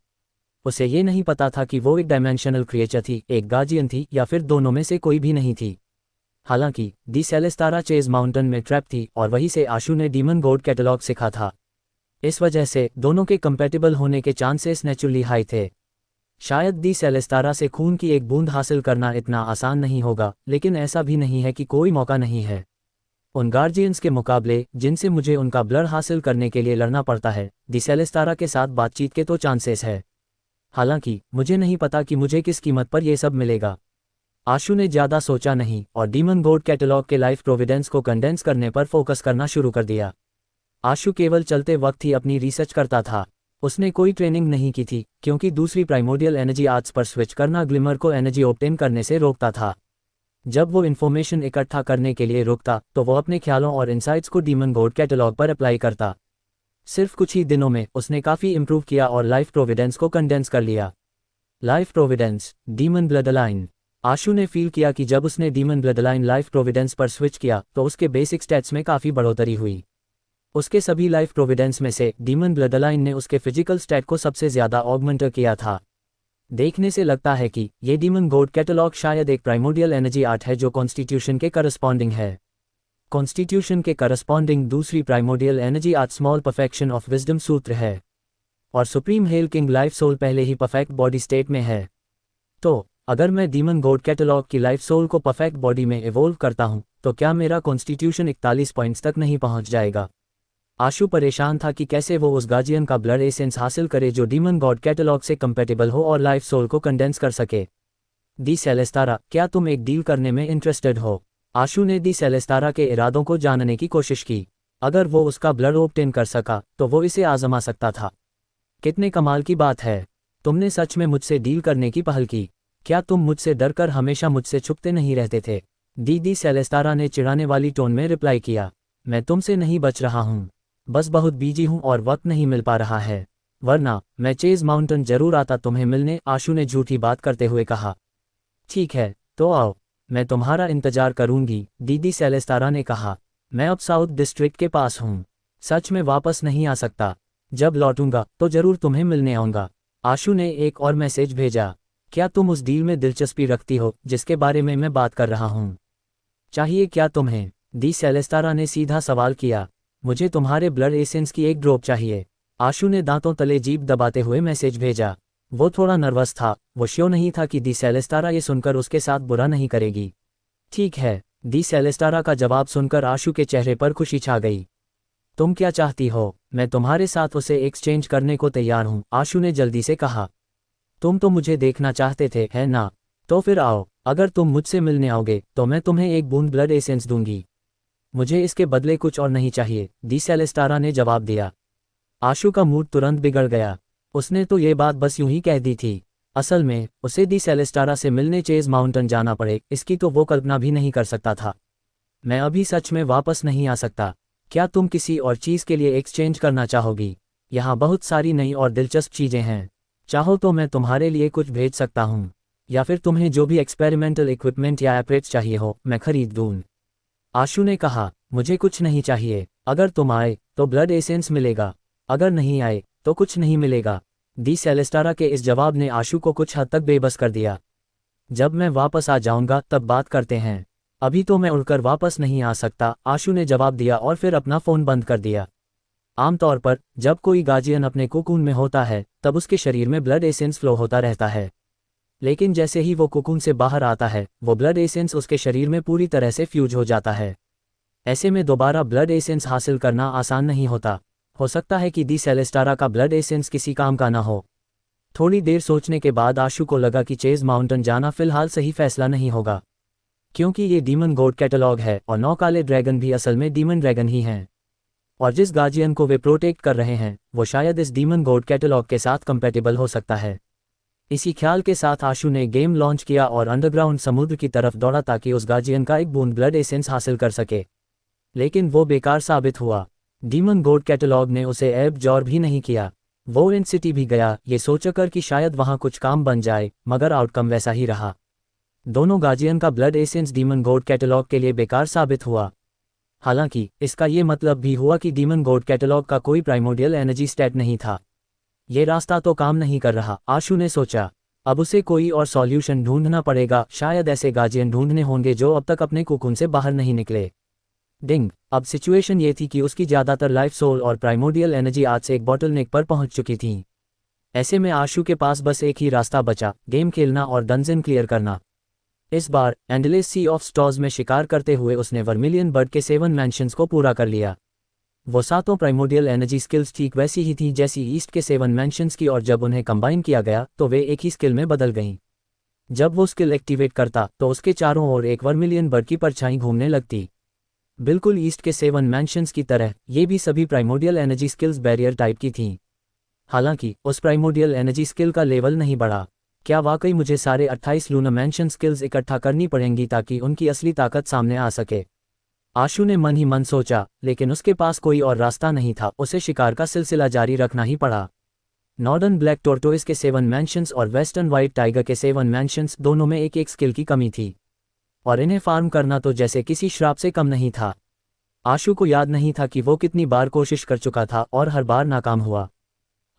उसे ये नहीं पता था कि वो एक डायमेंशनल क्रिएचर थी, एक गार्जियन थी, या फिर दोनों में से कोई भी नहीं थी। हालांकि दी सेलेस्तारा चेज माउंटेन में ट्रैप थी और वहीं से आशु ने डीमन गॉड कैटलॉग सीखा था। इस वजह से दोनों के कंपैटिबल होने के चांसेस नेचुरली हाई थे। शायद दी सेलेस्तारा से खून की एक बूंद हासिल करना इतना आसान नहीं होगा, लेकिन ऐसा भी नहीं है कि कोई मौका नहीं है। उन गार्जियंस के मुकाबले जिनसे मुझे उनका ब्लड हासिल करने के लिए लड़ना पड़ता है, दी सेलेस्तारा के साथ बातचीत के तो चांसेस है। हालांकि मुझे नहीं पता कि मुझे किस कीमत पर यह सब मिलेगा। आशु ने ज़्यादा सोचा नहीं और डीमन गॉड कैटलॉग के लाइफ प्रोविडेंस को कंडेंस करने पर फोकस करना शुरू कर दिया। आशु केवल चलते वक्त ही अपनी रिसर्च करता था। उसने कोई ट्रेनिंग नहीं की थी, क्योंकि दूसरी प्राइमोडियल एनर्जी आर्ट्स पर स्विच करना ग्लिमर को एनर्जी ऑब्टेन करने से रोकता था। जब वो इन्फॉर्मेशन इकट्ठा करने के लिए रुकता तो वो अपने ख्यालों और इंसाइट्स को डीमन गॉड कैटलॉग पर अप्लाई करता। सिर्फ कुछ ही दिनों में उसने काफ़ी इंप्रूव किया और लाइफ प्रोविडेंस को कंडेंस कर लिया। Life providence, demon blood line. Ashu ने फील किया कि जब उसने demon blood line life providence पर स्विच किया तो उसके बेसिक स्टैट्स में काफ़ी बढ़ोतरी हुई। उसके सभी लाइफ प्रोविडेंस में से डीमन ब्लड लाइन ने उसके फिजिकल स्टैट को सबसे ज़्यादा ऑगमेंट किया था। देखने से लगता है कि ये डीमन गॉड कैटलॉग शायद एक प्राइमोडियल एनर्जी आर्ट है जो कॉन्स्टिट्यूशन के करस्पॉन्डिंग है। कॉन्स्टिट्यूशन के करस्पॉन्डिंग दूसरी primordial energy art small perfection of wisdom सूत्र है, और supreme hell king life soul पहले ही परफेक्ट बॉडी स्टेट में है। तो अगर मैं डीमन गॉड कैटलॉग की लाइफ सोल को परफेक्ट बॉडी में इवोल्व करता हूं, तो क्या मेरा कॉन्स्टिट्यूशन 41 पॉइंट्स तक नहीं पहुंच जाएगा? आशु परेशान था कि कैसे वो उस गार्जियन का ब्लड एसेंस हासिल करे जो डीमन गॉड कैटलॉग से कंपैटिबल हो और लाइफ सोल को कंडेंस कर सके। दी सेलेस्तारा, क्या तुम एक डील करने में इंटरेस्टेड हो? आशु ने दी सेलेस्तारा के इरादों को जानने की कोशिश की। अगर वो उसका ब्लड ऑब्टेन कर सका तो वो इसे आजमा सकता था। कितने कमाल की बात है, तुमने सच में मुझसे डील करने की पहल की। क्या तुम मुझसे डरकर हमेशा मुझसे छुपते नहीं रहते थे? दी सेलेस्तारा ने चिढ़ाने वाली टोन में रिप्लाई किया। मैं तुमसे नहीं बच रहा हूँ, बस बहुत बिजी हूँ और वक्त नहीं मिल पा रहा है, वरना मैं चेज माउंटेन जरूर आता तुम्हें मिलने। आशु ने झूठी बात करते हुए कहा। ठीक है, तो आओ। मैं तुम्हारा इंतजार करूंगी, दीदी सेलेस्टारा ने कहा। मैं अब साउथ डिस्ट्रिक्ट के पास हूँ। सच में वापस नहीं आ सकता। जब लौटूंगा तो जरूर तुम्हें मिलने आऊंगा। आशु ने एक और मैसेज भेजा। क्या तुम उस डील में दिलचस्पी रखती हो जिसके बारे में मैं बात कर रहा हूँ? चाहिए क्या तुम्हें? दी सेलेस्टारा ने सीधा सवाल किया। मुझे तुम्हारे ब्लड एसेंस की एक ड्रॉप चाहिए। आशु ने दांतों तले जीभ दबाते हुए मैसेज भेजा। वो थोड़ा नर्वस था, वो श्योर नहीं था कि दी सेलेस्टारा ये सुनकर उसके साथ बुरा नहीं करेगी। ठीक है, दी सेलेस्टारा का जवाब सुनकर आशु के चेहरे पर खुशी छा गई। तुम क्या चाहती हो? मैं तुम्हारे साथ उसे एक्सचेंज करने को तैयार हूँ, आशु ने जल्दी से कहा। तुम तो मुझे देखना चाहते थे, है ना? तो फिर आओ। अगर तुम मुझसे मिलने आओगे तो मैं तुम्हें एक बूंद ब्लड एसेंस दूंगी। मुझे इसके बदले कुछ और नहीं चाहिए, दी सेलेस्टारा ने जवाब दिया। आशु का मूड तुरंत बिगड़ गया। उसने तो ये बात बस यूं ही कह दी थी। असल में उसे दी सेलेस्टारा से मिलने चेज माउंटेन जाना पड़े, इसकी तो वो कल्पना भी नहीं कर सकता था। मैं अभी सच में वापस नहीं आ सकता। क्या तुम किसी और चीज़ के लिए एक्सचेंज करना चाहोगी? यहाँ बहुत सारी नई और दिलचस्प चीज़ें हैं। चाहो तो मैं तुम्हारे लिए कुछ भेज सकता हूँ, या फिर तुम्हें जो भी एक्सपेरिमेंटल इक्विपमेंट या एपरेट्स चाहिए हो मैं खरीद दूँ। आशु ने कहा, मुझे कुछ नहीं चाहिए। अगर तुम आए तो ब्लड एसेंस मिलेगा, अगर नहीं आए तो कुछ नहीं मिलेगा। दी सेलेस्टारा के इस जवाब ने आशु को कुछ हद तक बेबस कर दिया। जब मैं वापस आ जाऊंगा तब बात करते हैं। अभी तो मैं उड़कर वापस नहीं आ सकता, आशु ने जवाब दिया और फिर अपना फ़ोन बंद कर दिया। आमतौर पर जब कोई गार्जियन अपने कोकून में होता है तब उसके शरीर में ब्लड एसेंस फ्लो होता रहता है। लेकिन जैसे ही वो कोकून से बाहर आता है वो ब्लड एसेंस उसके शरीर में पूरी तरह से फ्यूज हो जाता है। ऐसे में दोबारा ब्लड एसेंस हासिल करना आसान नहीं होता। हो सकता है कि दी सेलेस्टारा का ब्लड एसेंस किसी काम का ना हो। थोड़ी देर सोचने के बाद आशु को लगा कि चेज माउंटेन जाना फिलहाल सही फैसला नहीं होगा, क्योंकि ये डीमन गॉड कैटलॉग है और 9 काले ड्रैगन भी असल में डीमन ड्रैगन ही हैं। और जिस गार्जियन को वे प्रोटेक्ट कर रहे हैं वो शायद इस डीमन गॉड कैटलॉग के साथ कंपैटिबल हो सकता है। इसी ख्याल के साथ आशु ने गेम लॉन्च किया और अंडरग्राउंड समुद्र की तरफ दौड़ा ताकि उस गार्जियन का एक बूंद ब्लड एसेंस हासिल कर सके। लेकिन वो बेकार साबित हुआ। डीमन गॉड कैटलॉग ने उसे एब्जॉर्ब भी नहीं किया। वो इन सिटी भी गया ये सोचकर कि शायद वहाँ कुछ काम बन जाए, मगर आउटकम वैसा ही रहा। दोनों गार्जियन का blood essence demon God catalogue के लिए बेकार साबित हुआ। हालांकि इसका ये मतलब भी हुआ कि डीमन गॉड कैटलॉग का कोई प्राइमोर्डियल एनर्जी स्टेट नहीं था। ये रास्ता तो काम नहीं कर रहा, आशु ने सोचा। अब उसे कोई और सॉल्यूशन ढूंढना पड़ेगा। शायद ऐसे गार्जियन ढूंढने होंगे जो अब तक अपने कोकून से बाहर नहीं निकले। डिंग। अब सिचुएशन ये थी कि उसकी ज़्यादातर लाइफ सोल और प्राइमोर्डियल एनर्जी आज से एक बॉटलनेक पर पहुंच चुकी थी। ऐसे में आशु के पास बस एक ही रास्ता बचा, गेम खेलना और डंजन क्लियर करना। इस बार एंडलेस सी ऑफ स्टॉर्स में शिकार करते हुए उसने वर्मिलियन बर्ड के 7 मैंशंस को पूरा कर लिया। वो सातों प्राइमोर्डियल एनर्जी स्किल्स ठीक वैसी ही थी जैसी ईस्ट के 7 मैंशंस की, और जब उन्हें कंबाइन किया गया तो वे एक ही स्किल में बदल गईं। जब वो स्किल एक्टिवेट करता तो उसके चारों ओर एक वर्मिलियन बर्ड की परछाई घूमने लगती। बिल्कुल ईस्ट के 7 मैंशंस की तरह ये भी सभी primordial energy skills barrier type की थीं। हालांकि उस प्राइमोर्डियल एनर्जी स्किल का लेवल नहीं बढ़ा। क्या वाकई मुझे सारे 28 लूना मैंशन स्किल्स इकट्ठा करनी पड़ेंगी ताकि उनकी असली ताकत सामने आ सके? आशु ने मन ही मन सोचा, लेकिन उसके पास कोई और रास्ता नहीं था। उसे शिकार का सिलसिला जारी रखना ही पड़ा। नॉर्दर्न ब्लैक टोर्टोइस के 7 मैंशंस और वेस्टर्न वाइट टाइगर के 7 मैंशंस दोनों में एक एक स्किल की कमी थी, और इन्हें फार्म करना तो जैसे किसी श्राप से कम नहीं था। आशु को याद नहीं था कि वो कितनी बार कोशिश कर चुका था और हर बार नाकाम हुआ।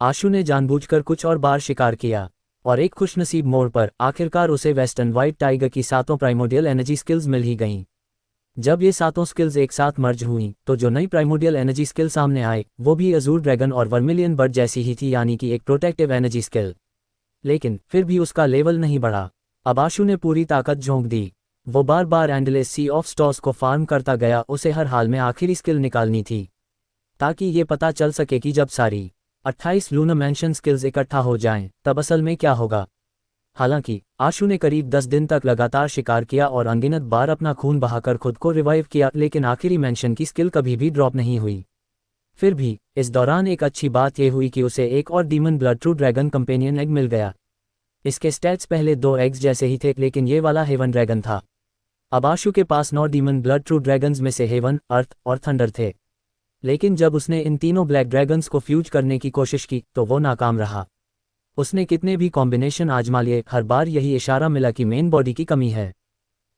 आशु ने जानबूझकर कुछ और बार शिकार किया, और एक खुशनसीब मोड़ पर आखिरकार उसे वेस्टर्न वाइट टाइगर की 7 प्राइमोर्डियल एनर्जी स्किल्स मिल ही गईं। जब ये 7 स्किल्स एक साथ मर्ज हुईं तो जो नई प्राइमोर्डियल एनर्जी स्किल सामने आए वो भी अजूर ड्रैगन और वर्मिलियन बर्ड जैसी ही थी, यानी कि एक प्रोटेक्टिव एनर्जी स्किल। लेकिन फिर भी उसका लेवल नहीं बढ़ा। अब आशु ने पूरी ताकत झोंक दी। वो बार बार एंडलेस सी ऑफ स्टॉर्स को फार्म करता गया। उसे हर हाल में आखिरी स्किल निकालनी थी ताकि ये पता चल सके कि जब सारी 28 लूना मैंशन स्किल्स इकट्ठा हो जाएं तब असल में क्या होगा। हालांकि आशु ने करीब 10 दिन तक लगातार शिकार किया और अनगिनत बार अपना खून बहाकर खुद को रिवाइव किया, लेकिन आखिरी मैंशन की स्किल कभी भी ड्रॉप नहीं हुई। फिर भी इस दौरान एक अच्छी बात यह हुई कि उसे एक और demon blood true dragon companion egg मिल गया। इसके स्टैट्स पहले 2 एग्स जैसे ही थे, लेकिन ये वाला हेवन ड्रैगन था। अब आशु के पास 9 डीमन ब्लड ट्रू ड्रैगन्स में से हेवन, अर्थ और थंडर थे। लेकिन जब उसने इन तीनों ब्लैक ड्रैगन्स को फ्यूज करने की कोशिश की तो वो नाकाम रहा। उसने कितने भी कॉम्बिनेशन आजमा लिए, हर बार यही इशारा मिला कि मेन बॉडी की कमी है।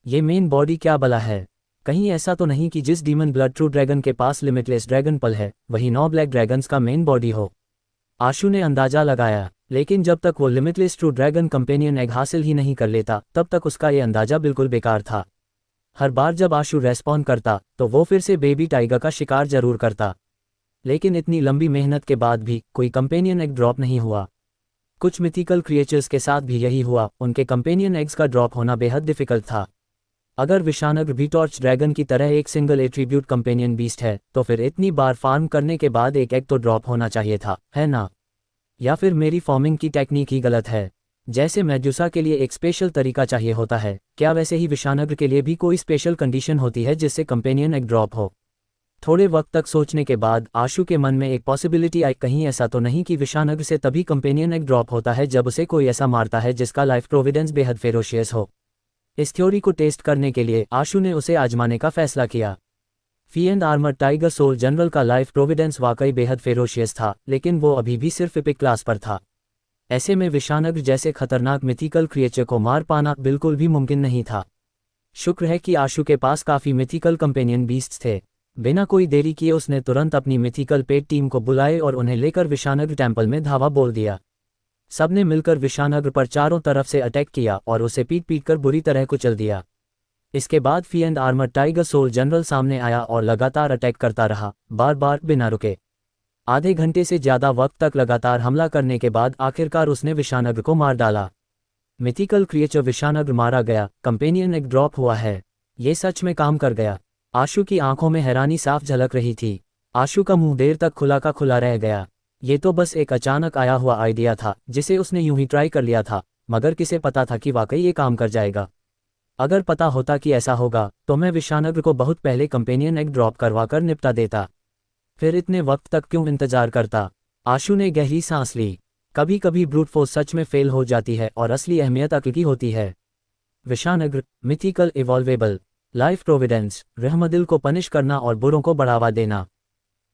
ये मेन बॉडी क्या बला है? कहीं ऐसा तो नहीं कि जिस डीमन ब्लड ट्रू ड्रैगन के पास लिमिटलेस ड्रैगन पल है वही 9 ब्लैक ड्रैगन्स का मेन बॉडी हो? आशु ने अंदाजा लगाया, लेकिन जब तक वो limitless true dragon companion egg हासिल ही नहीं कर लेता तब तक उसका ये अंदाजा बिल्कुल बेकार था। हर बार जब आशु रेस्पॉन्ड करता तो वो फिर से बेबी टाइगर का शिकार जरूर करता, लेकिन इतनी लंबी मेहनत के बाद भी कोई कंपेनियन एग ड्रॉप नहीं हुआ। कुछ मिथिकल क्रिएचर्स के साथ भी यही हुआ, उनके कंपेनियन एग्स का ड्रॉप होना बेहद डिफिकल्ट था। अगर विशानग्र भी टॉर्च ड्रैगन की तरह एक सिंगल एट्रीब्यूट कंपेनियन बीस्ट है तो फिर इतनी बार फार्म करने के बाद एक एग तो ड्रॉप होना चाहिए था, है ना? या फिर मेरी फॉर्मिंग की टेक्निक ही गलत है? जैसे मेडुसा के लिए एक स्पेशल तरीका चाहिए होता है, क्या वैसे ही विशानग्र के लिए भी कोई स्पेशल कंडीशन होती है जिससे कंपेनियन एग ड्रॉप हो? थोड़े वक्त तक सोचने के बाद आशु के मन में एक पॉसिबिलिटी आई, कहीं ऐसा तो नहीं कि विशानग्र से तभी कंपेनियन एग ड्रॉप होता है जब उसे कोई ऐसा मारता है जिसका लाइफ प्रोविडेंस बेहद फेरोशियस हो। इस थ्योरी को टेस्ट करने के लिए आशु ने उसे आजमाने का फैसला किया। फीएंड आर्मर टाइगर सोल जनरल का लाइफ प्रोविडेंस वाकई बेहद फेरोशियस था, लेकिन वो अभी भी सिर्फ एपिक क्लास पर था। ऐसे में विशानग्र जैसे खतरनाक मिथिकल क्रिएचर को मार पाना बिल्कुल भी मुमकिन नहीं था। शुक्र है कि आशु के पास काफ़ी मिथिकल कंपेनियन बीस्ट्स थे। बिना कोई देरी किए उसने तुरंत अपनी मिथिकल पेट टीम को बुलाए और उन्हें लेकर विशानग्र टेम्पल में धावा बोल दिया। सबने मिलकर विशानग्र पर चारों तरफ से अटैक किया और उसे पीट पीट कर बुरी तरह कुचल दिया। इसके बाद फीएंड आर्मर टाइगर सोल जनरल सामने आया और लगातार अटैक करता रहा, बार बार बिना रुके। आधे घंटे से ज़्यादा वक्त तक लगातार हमला करने के बाद आखिरकार उसने विशानग्र को मार डाला। मिथिकल क्रिएचर विशानग्र मारा गया, कंपेनियन एग ड्रॉप हुआ है। ये सच में काम कर गया। आशु की आंखों में हैरानी साफ झलक रही थी। आशु का मुंह देर तक खुला का खुला रह गया। ये तो बस एक अचानक आया हुआ आइडिया था जिसे उसने यूं ही ट्राई कर लिया था, मगर किसे पता था कि वाकई ये काम कर जाएगा। अगर पता होता कि ऐसा होगा तो मैं विशानग्र को बहुत पहले कंपेनियन एग ड्रॉप करवाकर निपटा देता। फिर इतने वक्त तक क्यों इंतजार करता? आशु ने गहरी सांस ली। कभी कभी ब्रूट फोर्स सच में फेल हो जाती है और असली अहमियत अक्ल की होती है। विशानग्र, मिथिकल इवॉल्वेबल, लाइफ प्रोविडेंस, रहमदिल को पनिश करना और बुरों को बढ़ावा देना।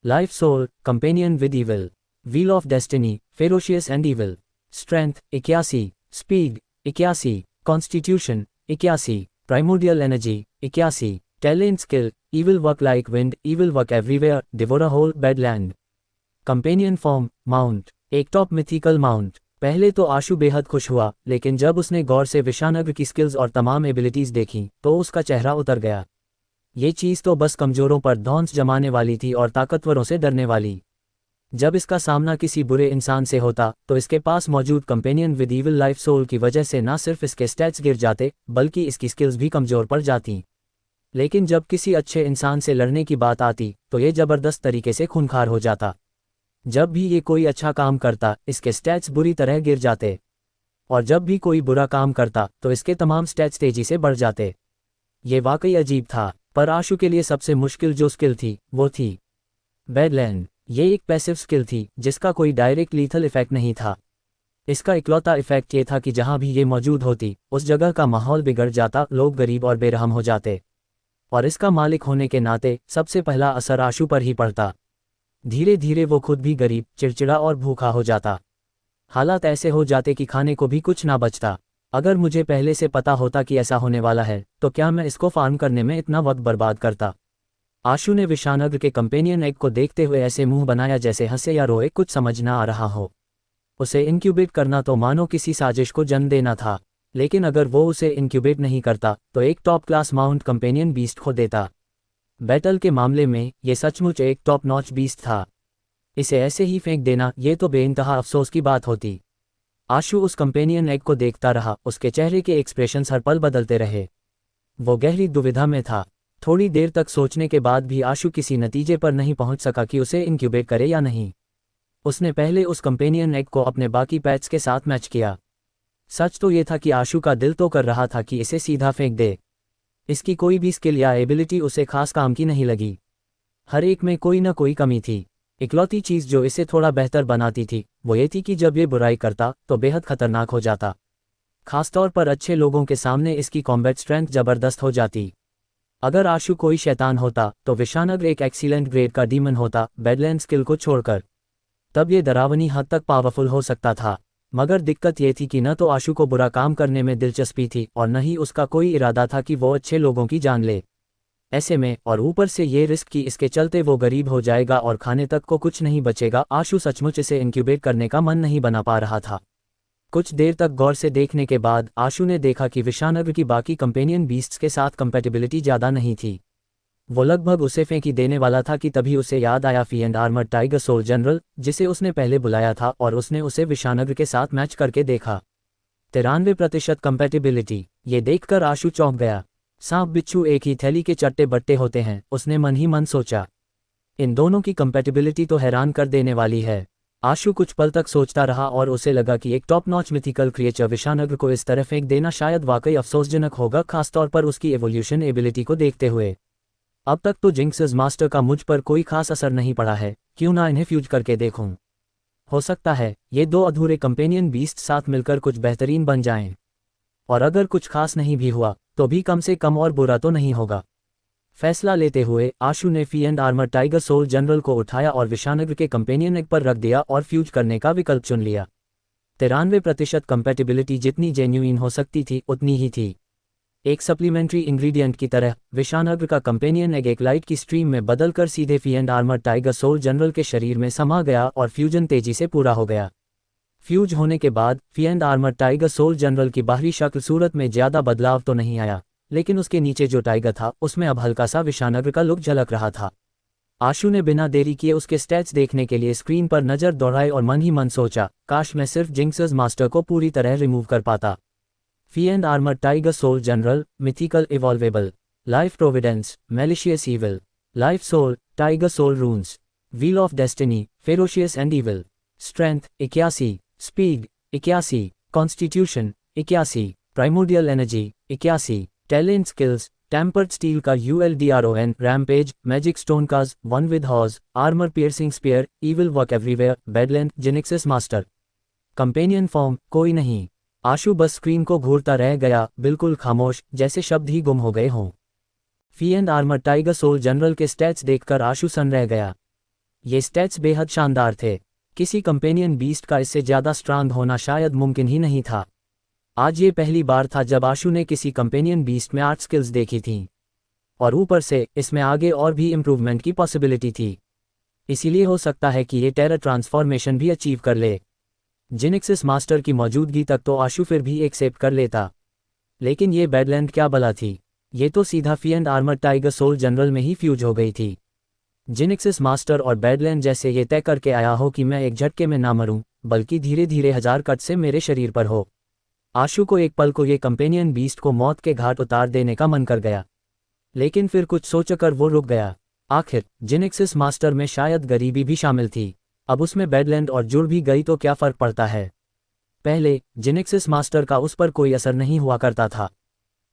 Life soul, companion with evil, wheel of destiny, ferocious and evil. Strength 81, speed 81, constitution 81, primordial energy 81, talent skill, evil work like wind, evil work everywhere, devour a whole badland. Companion form, mount, एक टॉप मिथिकल माउंट। पहले तो आशु बेहद खुश हुआ, लेकिन जब उसने गौर से विशानग्र की स्किल्स और तमाम एबिलिटीज देखी तो उसका चेहरा उतर गया। ये चीज़ तो बस कमजोरों पर धौंस जमाने वाली थी और ताकतवरों से डरने वाली। जब इसका सामना किसी बुरे इंसान से होता तो इसके पास मौजूद companion with evil life soul की वजह से न सिर्फ इसके स्टैट्स गिर जाते बल्कि इसकी स्किल्स भी कमजोर पड़ जाती। लेकिन जब किसी अच्छे इंसान से लड़ने की बात आती तो ये ज़बरदस्त तरीके से खूंखार हो जाता। जब भी ये कोई अच्छा काम करता इसके स्टैट्स बुरी तरह गिर जाते, और जब भी कोई बुरा काम करता तो इसके तमाम स्टैट्स तेजी से बढ़ जाते। ये वाकई अजीब था। पर आशु के लिए सबसे मुश्किल जो स्किल थी वो थी बेडलैंड। ये एक पैसिव स्किल थी जिसका कोई डायरेक्ट लीथल इफेक्ट नहीं था। इसका इकलौता इफेक्ट ये था कि जहां भी ये मौजूद होती उस जगह का माहौल बिगड़ जाता, लोग गरीब और बेरहम हो जाते, और इसका मालिक होने के नाते सबसे पहला असर आशु पर ही पड़ता। धीरे धीरे वो खुद भी गरीब, चिड़चिड़ा और भूखा हो जाता। हालात ऐसे हो जाते कि खाने को भी कुछ ना बचता। अगर मुझे पहले से पता होता कि ऐसा होने वाला है तो क्या मैं इसको फार्म करने में इतना वक्त बर्बाद करता? आशु ने विशानग्र के कंपेनियन एग को देखते हुए ऐसे मुंह बनाया जैसे हंसे या रोए, कुछ समझ ना आ रहा हो। उसे इंक्यूबेट करना तो मानो किसी साजिश को जन्म देना था, लेकिन अगर वो उसे इंक्यूबेट नहीं करता तो एक top class mount companion beast खो देता। बैटल के मामले में ये सचमुच एक टॉप नॉच बीस्ट था। इसे ऐसे ही फेंक देना ये तो बेइंतहा अफसोस की बात होती। आशु उस कंपेनियन एग को देखता रहा, उसके चेहरे के एक्सप्रेशंस हर पल बदलते रहे। वो गहरी दुविधा में था। थोड़ी देर तक सोचने के बाद भी आशु किसी नतीजे पर नहीं पहुंच सका कि उसे इंक्यूबेट करे या नहीं। उसने पहले उस कंपेनियन एग को अपने बाकी पैट्स के साथ मैच किया। सच तो ये था कि आशु का दिल तो कर रहा था कि इसे सीधा फेंक दे। इसकी कोई भी स्किल या एबिलिटी उसे खास काम की नहीं लगी। हर एक में कोई ना कोई कमी थी। इकलौती चीज़ जो इसे थोड़ा बेहतर बनाती थी वो ये थी कि जब ये बुराई करता तो बेहद खतरनाक हो जाता। खासतौर पर अच्छे लोगों के सामने इसकी कॉम्बैट स्ट्रेंथ ज़बरदस्त हो जाती। अगर आशु कोई शैतान होता तो विशानग्र एक एक्सीलेंट ग्रेड का डीमन होता, बेडलैंड स्किल को छोड़कर। तब ये डरावनी हद तक पावरफुल हो सकता था। मगर दिक्कत ये थी कि न तो आशु को बुरा काम करने में दिलचस्पी थी और न ही उसका कोई इरादा था कि वो अच्छे लोगों की जान ले। ऐसे में और ऊपर से ये रिस्क कि इसके चलते वो गरीब हो जाएगा और खाने तक को कुछ नहीं बचेगा, आशु सचमुच इसे इंक्यूबेट करने का मन नहीं बना पा रहा था। कुछ देर तक गौर से देखने के बाद आशु ने देखा कि विषानग्र की बाकी कंपेनियन बीस्ट्स के साथ कंपैटिबिलिटी ज़्यादा नहीं थी। वो लगभग उसे फेंकी देने वाला था कि तभी उसे याद आया फी and armoured tiger soul general, जिसे उसने पहले बुलाया था, और उसने उसे विषानग्र के साथ मैच करके देखा। 93% कंपैटिबिलिटी। ये देखकर आशु चौंक गया। सांप बिच्छू एक ही थैली के चट्टे बट्टे होते हैं, उसने मन ही मन सोचा। इन दोनों की कंपैटिबिलिटी तो हैरान कर देने वाली है। आशु कुछ पल तक सोचता रहा और उसे लगा कि एक टॉप नॉच मिथिकल क्रिएचर विषानग्र को इस तरह फेंक देना शायद वाकई अफसोसजनक होगा, खासतौर पर उसकी एवोल्यूशन एबिलिटी को देखते हुए। अब तक तो जिंक्स मास्टर का मुझ पर कोई खास असर नहीं पड़ा है, क्यों ना इन्हें फ्यूज करके देखूं। हो सकता है ये दो अधूरे कंपेनियन बीस्ट साथ मिलकर कुछ बेहतरीन बन जाएं। और अगर कुछ खास नहीं भी हुआ तो भी कम से कम और बुरा तो नहीं होगा। फैसला लेते हुए आशु ने फी and armour tiger soul general को उठाया और विषानग्र के कंपेनियन एग पर रख दिया और फ्यूज करने का विकल्प चुन लिया। 93% कंपैटिबिलिटी जितनी जेन्युइन हो सकती थी उतनी ही थी। एक सप्लीमेंट्री इंग्रेडिएंट की तरह विषानग्र का कंपेनियन एग एक लाइट की स्ट्रीम में बदलकर सीधे फी and armour tiger soul general के शरीर में समा गया और फ्यूजन तेजी से पूरा हो गया। फ्यूज होने के बाद फी and armour tiger soul general की बाहरी शक्ल सूरत में ज़्यादा बदलाव तो नहीं आया, लेकिन उसके नीचे जो टाइगर था उसमें अब हल्का सा विषानग्र का लुक झलक रहा था। आशु ने बिना देरी किए उसके स्टैट्स देखने के लिए स्क्रीन पर नज़र दौड़ाई और मन ही मन सोचा, काश मैं सिर्फ जिंक्स मास्टर को पूरी तरह रिमूव कर पाता। Fee and armour tiger soul general, mythical evolvable, life providence, malicious evil, life soul, tiger soul runes, wheel of destiny, ferocious and evil, strength 81, speed 81, constitution 81, primordial energy 81, talent skills, tempered steel का ULDRON, rampage, magic stone cause, one with horse, armor piercing spear, evil work everywhere, badland, जिनिक्सिस मास्टर। कंपेनियन फॉर्म कोई नहीं। आशु बस स्क्रीन को घूरता रह गया, बिल्कुल खामोश, जैसे शब्द ही गुम हो गए हों। फी and armour tiger soul general के स्टैट्स देखकर आशु सन रह गया। ये स्टैट्स बेहद शानदार थे। किसी कंपेनियन बीस्ट का इससे ज़्यादा स्ट्रांग होना शायद मुमकिन ही नहीं था। आज ये पहली बार था जब आशु ने किसी कंपेनियन बीस्ट में आर्ट स्किल्स देखी थीं, और ऊपर से इसमें आगे और भी इम्प्रूवमेंट की पॉसिबिलिटी थी। इसीलिए हो सकता है कि ये टेरर ट्रांसफॉर्मेशन भी अचीव कर ले। जिनिक्सिस मास्टर की मौजूदगी तक तो आशु फिर भी एक्सेप्ट कर लेता, लेकिन ये बैडलैंड क्या बला थी। ये तो सीधा फी and armour tiger soul general में ही फ्यूज हो गई थी। जिनिक्सिस मास्टर और बैडलैंड जैसे ये तय करके आया हो कि मैं एक झटके में ना मरूं, बल्कि धीरे धीरे 1000 कट से मेरे शरीर पर हो। आशु को एक पल को ये कंपेनियन बीस्ट को मौत के घाट उतार देने का मन कर गया, लेकिन फिर कुछ सोचकर वो रुक गया। आखिर जिनिक्सिस मास्टर में शायद गरीबी भी शामिल थी। अब उसमें बैडलैंड और जुड़ भी गई तो क्या फ़र्क पड़ता है। पहले जिनिक्सिस मास्टर का उस पर कोई असर नहीं हुआ करता था।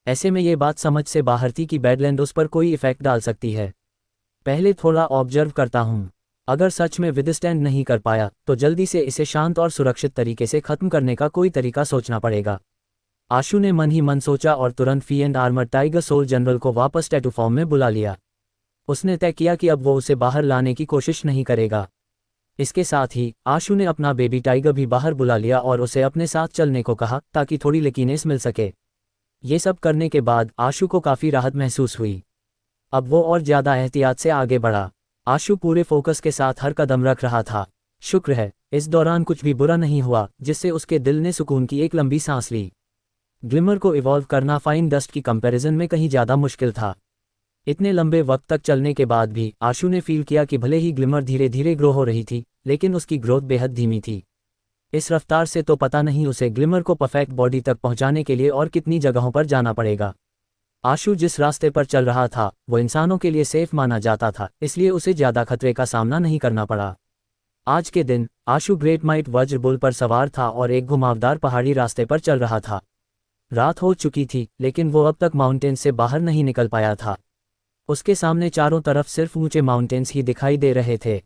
ऐसे में ये बात समझ से बाहर थी कि बैडलैंड उस पर कोई इफेक्ट डाल सकती है। पहले थोड़ा ऑब्जर्व करता हूँ, अगर सच में विदस्टैंड नहीं कर पाया तो जल्दी से इसे शांत और सुरक्षित तरीके से ख़त्म करने का कोई तरीका सोचना पड़ेगा। आशु ने मन ही मन सोचा और तुरंत फी and armour tiger soul general को वापस टैटू फॉर्म में बुला लिया। उसने तय किया कि अब वो उसे बाहर लाने की कोशिश नहीं करेगा। इसके साथ ही आशु ने अपना बेबी टाइगर भी बाहर बुला लिया और उसे अपने साथ चलने को कहा ताकि थोड़ी लेकिनेस मिल सके। ये सब करने के बाद आशु को काफ़ी राहत महसूस हुई। अब वो और ज़्यादा एहतियात से आगे बढ़ा। आशु पूरे फोकस के साथ हर कदम रख रहा था। शुक्र है इस दौरान कुछ भी बुरा नहीं हुआ, जिससे उसके दिल ने सुकून की एक लंबी सांस ली। ग्लिमर को इवॉल्व करना फाइन डस्ट की कंपैरिजन में कहीं ज़्यादा मुश्किल था। इतने लंबे वक्त तक चलने के बाद भी आशु ने फील किया कि भले ही ग्लिमर धीरे धीरे ग्रो हो रही थी, लेकिन उसकी ग्रोथ बेहद धीमी थी। इस रफ्तार से तो पता नहीं उसे ग्लिमर को परफेक्ट बॉडी तक पहुंचाने के लिए और कितनी जगहों पर जाना पड़ेगा। आशु जिस रास्ते पर चल रहा था वो इंसानों के लिए सेफ माना जाता था, इसलिए उसे ज़्यादा खतरे का सामना नहीं करना पड़ा। आज के दिन आशु ग्रेट माइट वज्र बुल पर सवार था और एक घुमावदार पहाड़ी रास्ते पर चल रहा था। रात हो चुकी थी, लेकिन वो अब तक माउंटेन से बाहर नहीं निकल पाया था। उसके सामने चारों तरफ सिर्फ ऊंचे माउंटेन्स ही दिखाई दे रहे थे।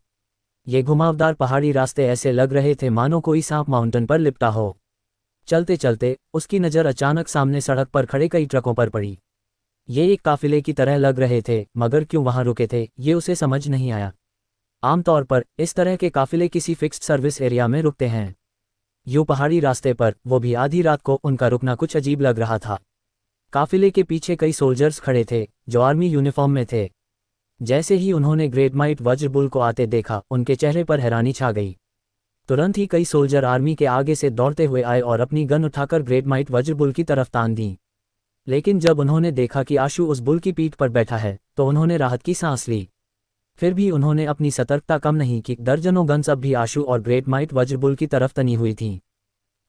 ये घुमावदार पहाड़ी रास्ते ऐसे लग रहे थे मानो कोई सांप माउंटेन पर लिपटा हो। चलते चलते उसकी नज़र अचानक सामने सड़क पर खड़े कई ट्रकों पर पड़ी। ये एक काफिले की तरह लग रहे थे, मगर क्यों वहां रुके थे ये उसे समझ नहीं आया। आमतौर पर इस तरह के काफिले किसी फिक्स्ड सर्विस एरिया में रुकते हैं। यूं पहाड़ी रास्ते पर, वो भी आधी रात को, उनका रुकना कुछ अजीब लग रहा था। काफिले के पीछे कई सोल्जर्स खड़े थे, जो आर्मी यूनिफॉर्म में थे। जैसे ही उन्होंने ग्रेट माइट वज्रबुल को आते देखा, उनके चेहरे पर हैरानी छा गई। तुरंत ही कई सोल्जर आर्मी के आगे से दौड़ते हुए आए और अपनी गन उठाकर ग्रेट माइट वज्रबुल की तरफ तान दी। लेकिन जब उन्होंने देखा कि आशु उस बुल की पीठ पर बैठा है, तो उन्होंने राहत की सांस ली। फिर भी उन्होंने अपनी सतर्कता कम नहीं की। दर्जनों गन्स अब भी आशु और ग्रेट माइट वज्रबुल की तरफ तनी हुई थीं।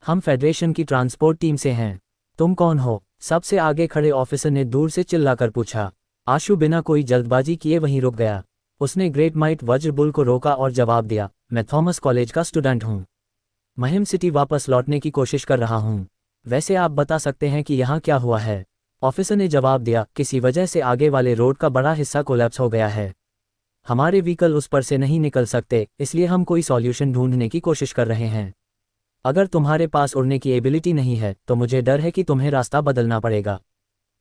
हम फेडरेशन की ट्रांसपोर्ट टीम से हैं। तुम कौन हो? सबसे आगे खड़े ऑफिसर ने दूर से चिल्लाकर पूछा। आशु बिना कोई जल्दबाजी किए वहीं रुक गया। उसने ग्रेट माइट वज्रबुल को रोका और जवाब दिया, मैं थॉमस कॉलेज का स्टूडेंट हूँ। महिम सिटी वापस लौटने की कोशिश कर रहा हूँ। वैसे आप बता सकते हैं कि यहाँ क्या हुआ है? ऑफिसर ने जवाब दिया, किसी वजह से आगे वाले रोड का बड़ा हिस्सा कोलैप्स हो गया है। हमारे व्हीकल उस पर से नहीं निकल सकते, इसलिए हम कोई सॉल्यूशन ढूंढने की कोशिश कर रहे हैं। अगर तुम्हारे पास उड़ने की एबिलिटी नहीं है, तो मुझे डर है कि तुम्हें रास्ता बदलना पड़ेगा।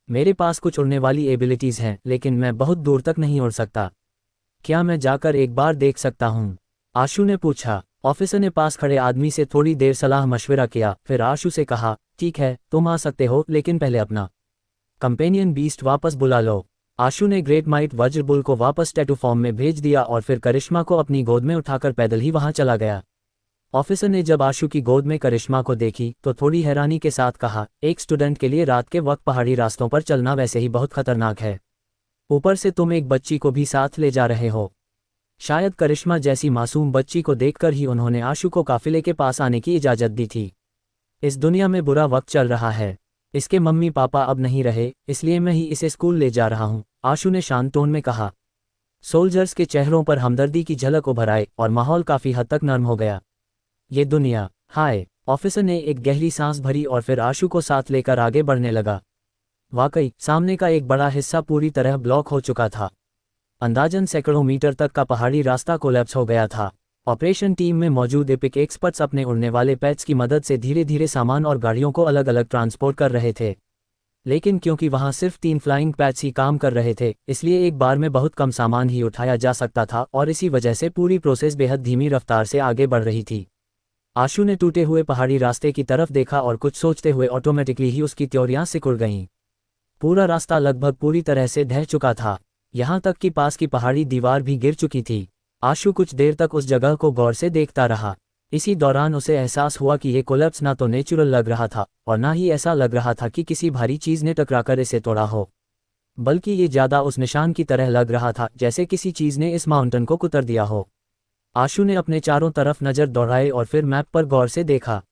मेरे पास कुछ उड़ने वाली एबिलिटीज़ हैं, लेकिन मैं बहुत दूर तक नहीं उड़ सकता। क्या मैं जाकर एक बार देख सकता हूँ? आशु ने पूछा। ऑफिसर ने पास खड़े आदमी से थोड़ी देर सलाह मशवरा किया, फिर आशु से कहा, ठीक है, तुम आ सकते हो, लेकिन पहले अपना कंपेनियन बीस्ट वापस बुला लो। आशु ने ग्रेट माइट वज्रबुल को वापस टैटू फॉर्म में भेज दिया और फिर करिश्मा को अपनी गोद में उठाकर पैदल ही वहां चला गया। ऑफिसर ने जब आशु की गोद में करिश्मा को देखी तो थोड़ी हैरानी के साथ कहा, एक स्टूडेंट के लिए रात के वक्त पहाड़ी रास्तों पर चलना वैसे ही बहुत खतरनाक है। ऊपर से तुम एक बच्ची को भी साथ ले जा रहे हो। शायद करिश्मा जैसी मासूम बच्ची को देखकर ही उन्होंने आशु को काफिले के पास आने की इजाजत दी थी। इस दुनिया में बुरा वक्त चल रहा है। इसके मम्मी पापा अब नहीं रहे, इसलिए मैं ही इसे स्कूल ले जा रहा हूँ, आशु ने शांत टोन में कहा। सोल्जर्स के चेहरों पर हमदर्दी की झलक उभर आई और माहौल काफी हद तक नर्म हो गया। ये दुनिया, हाय। ऑफिसर ने एक गहरी सांस भरी और फिर आशु को साथ लेकर आगे बढ़ने लगा। वाकई, सामने का एक बड़ा हिस्सा पूरी तरह ब्लॉक हो चुका था। अंदाजन सैकड़ों मीटर तक का पहाड़ी रास्ता कोलैप्स हो गया था। ऑपरेशन टीम में मौजूद एपिक एक्सपर्ट्स अपने उड़ने वाले पैड्स की मदद से धीरे धीरे सामान और गाड़ियों को अलग अलग ट्रांसपोर्ट कर रहे थे। लेकिन क्योंकि वहां सिर्फ 3 फ्लाइंग पैड्स ही काम कर रहे थे, इसलिए एक बार में बहुत कम सामान ही उठाया जा सकता था और इसी वजह से पूरी प्रोसेस बेहद धीमी रफ्तार से आगे बढ़ रही थी। आशु ने टूटे हुए पहाड़ी रास्ते की तरफ देखा और कुछ सोचते हुए ऑटोमेटिकली ही उसकी त्योरियां सिकुड़ गईं। पूरा रास्ता लगभग पूरी तरह से ढह चुका था, यहाँ तक कि पास की पहाड़ी दीवार भी गिर चुकी थी। आशु कुछ देर तक उस जगह को गौर से देखता रहा। इसी दौरान उसे एहसास हुआ कि ये कोलैप्स ना तो नेचुरल लग रहा था और ना ही ऐसा लग रहा था कि किसी भारी चीज ने टकराकर इसे तोड़ा हो, बल्कि ये ज्यादा उस निशान की तरह लग रहा था जैसे किसी चीज ने इस माउंटेन को कुतर दिया हो। आशु ने अपने चारों तरफ नजर दौड़ाई और फिर मैप पर गौर से देखा।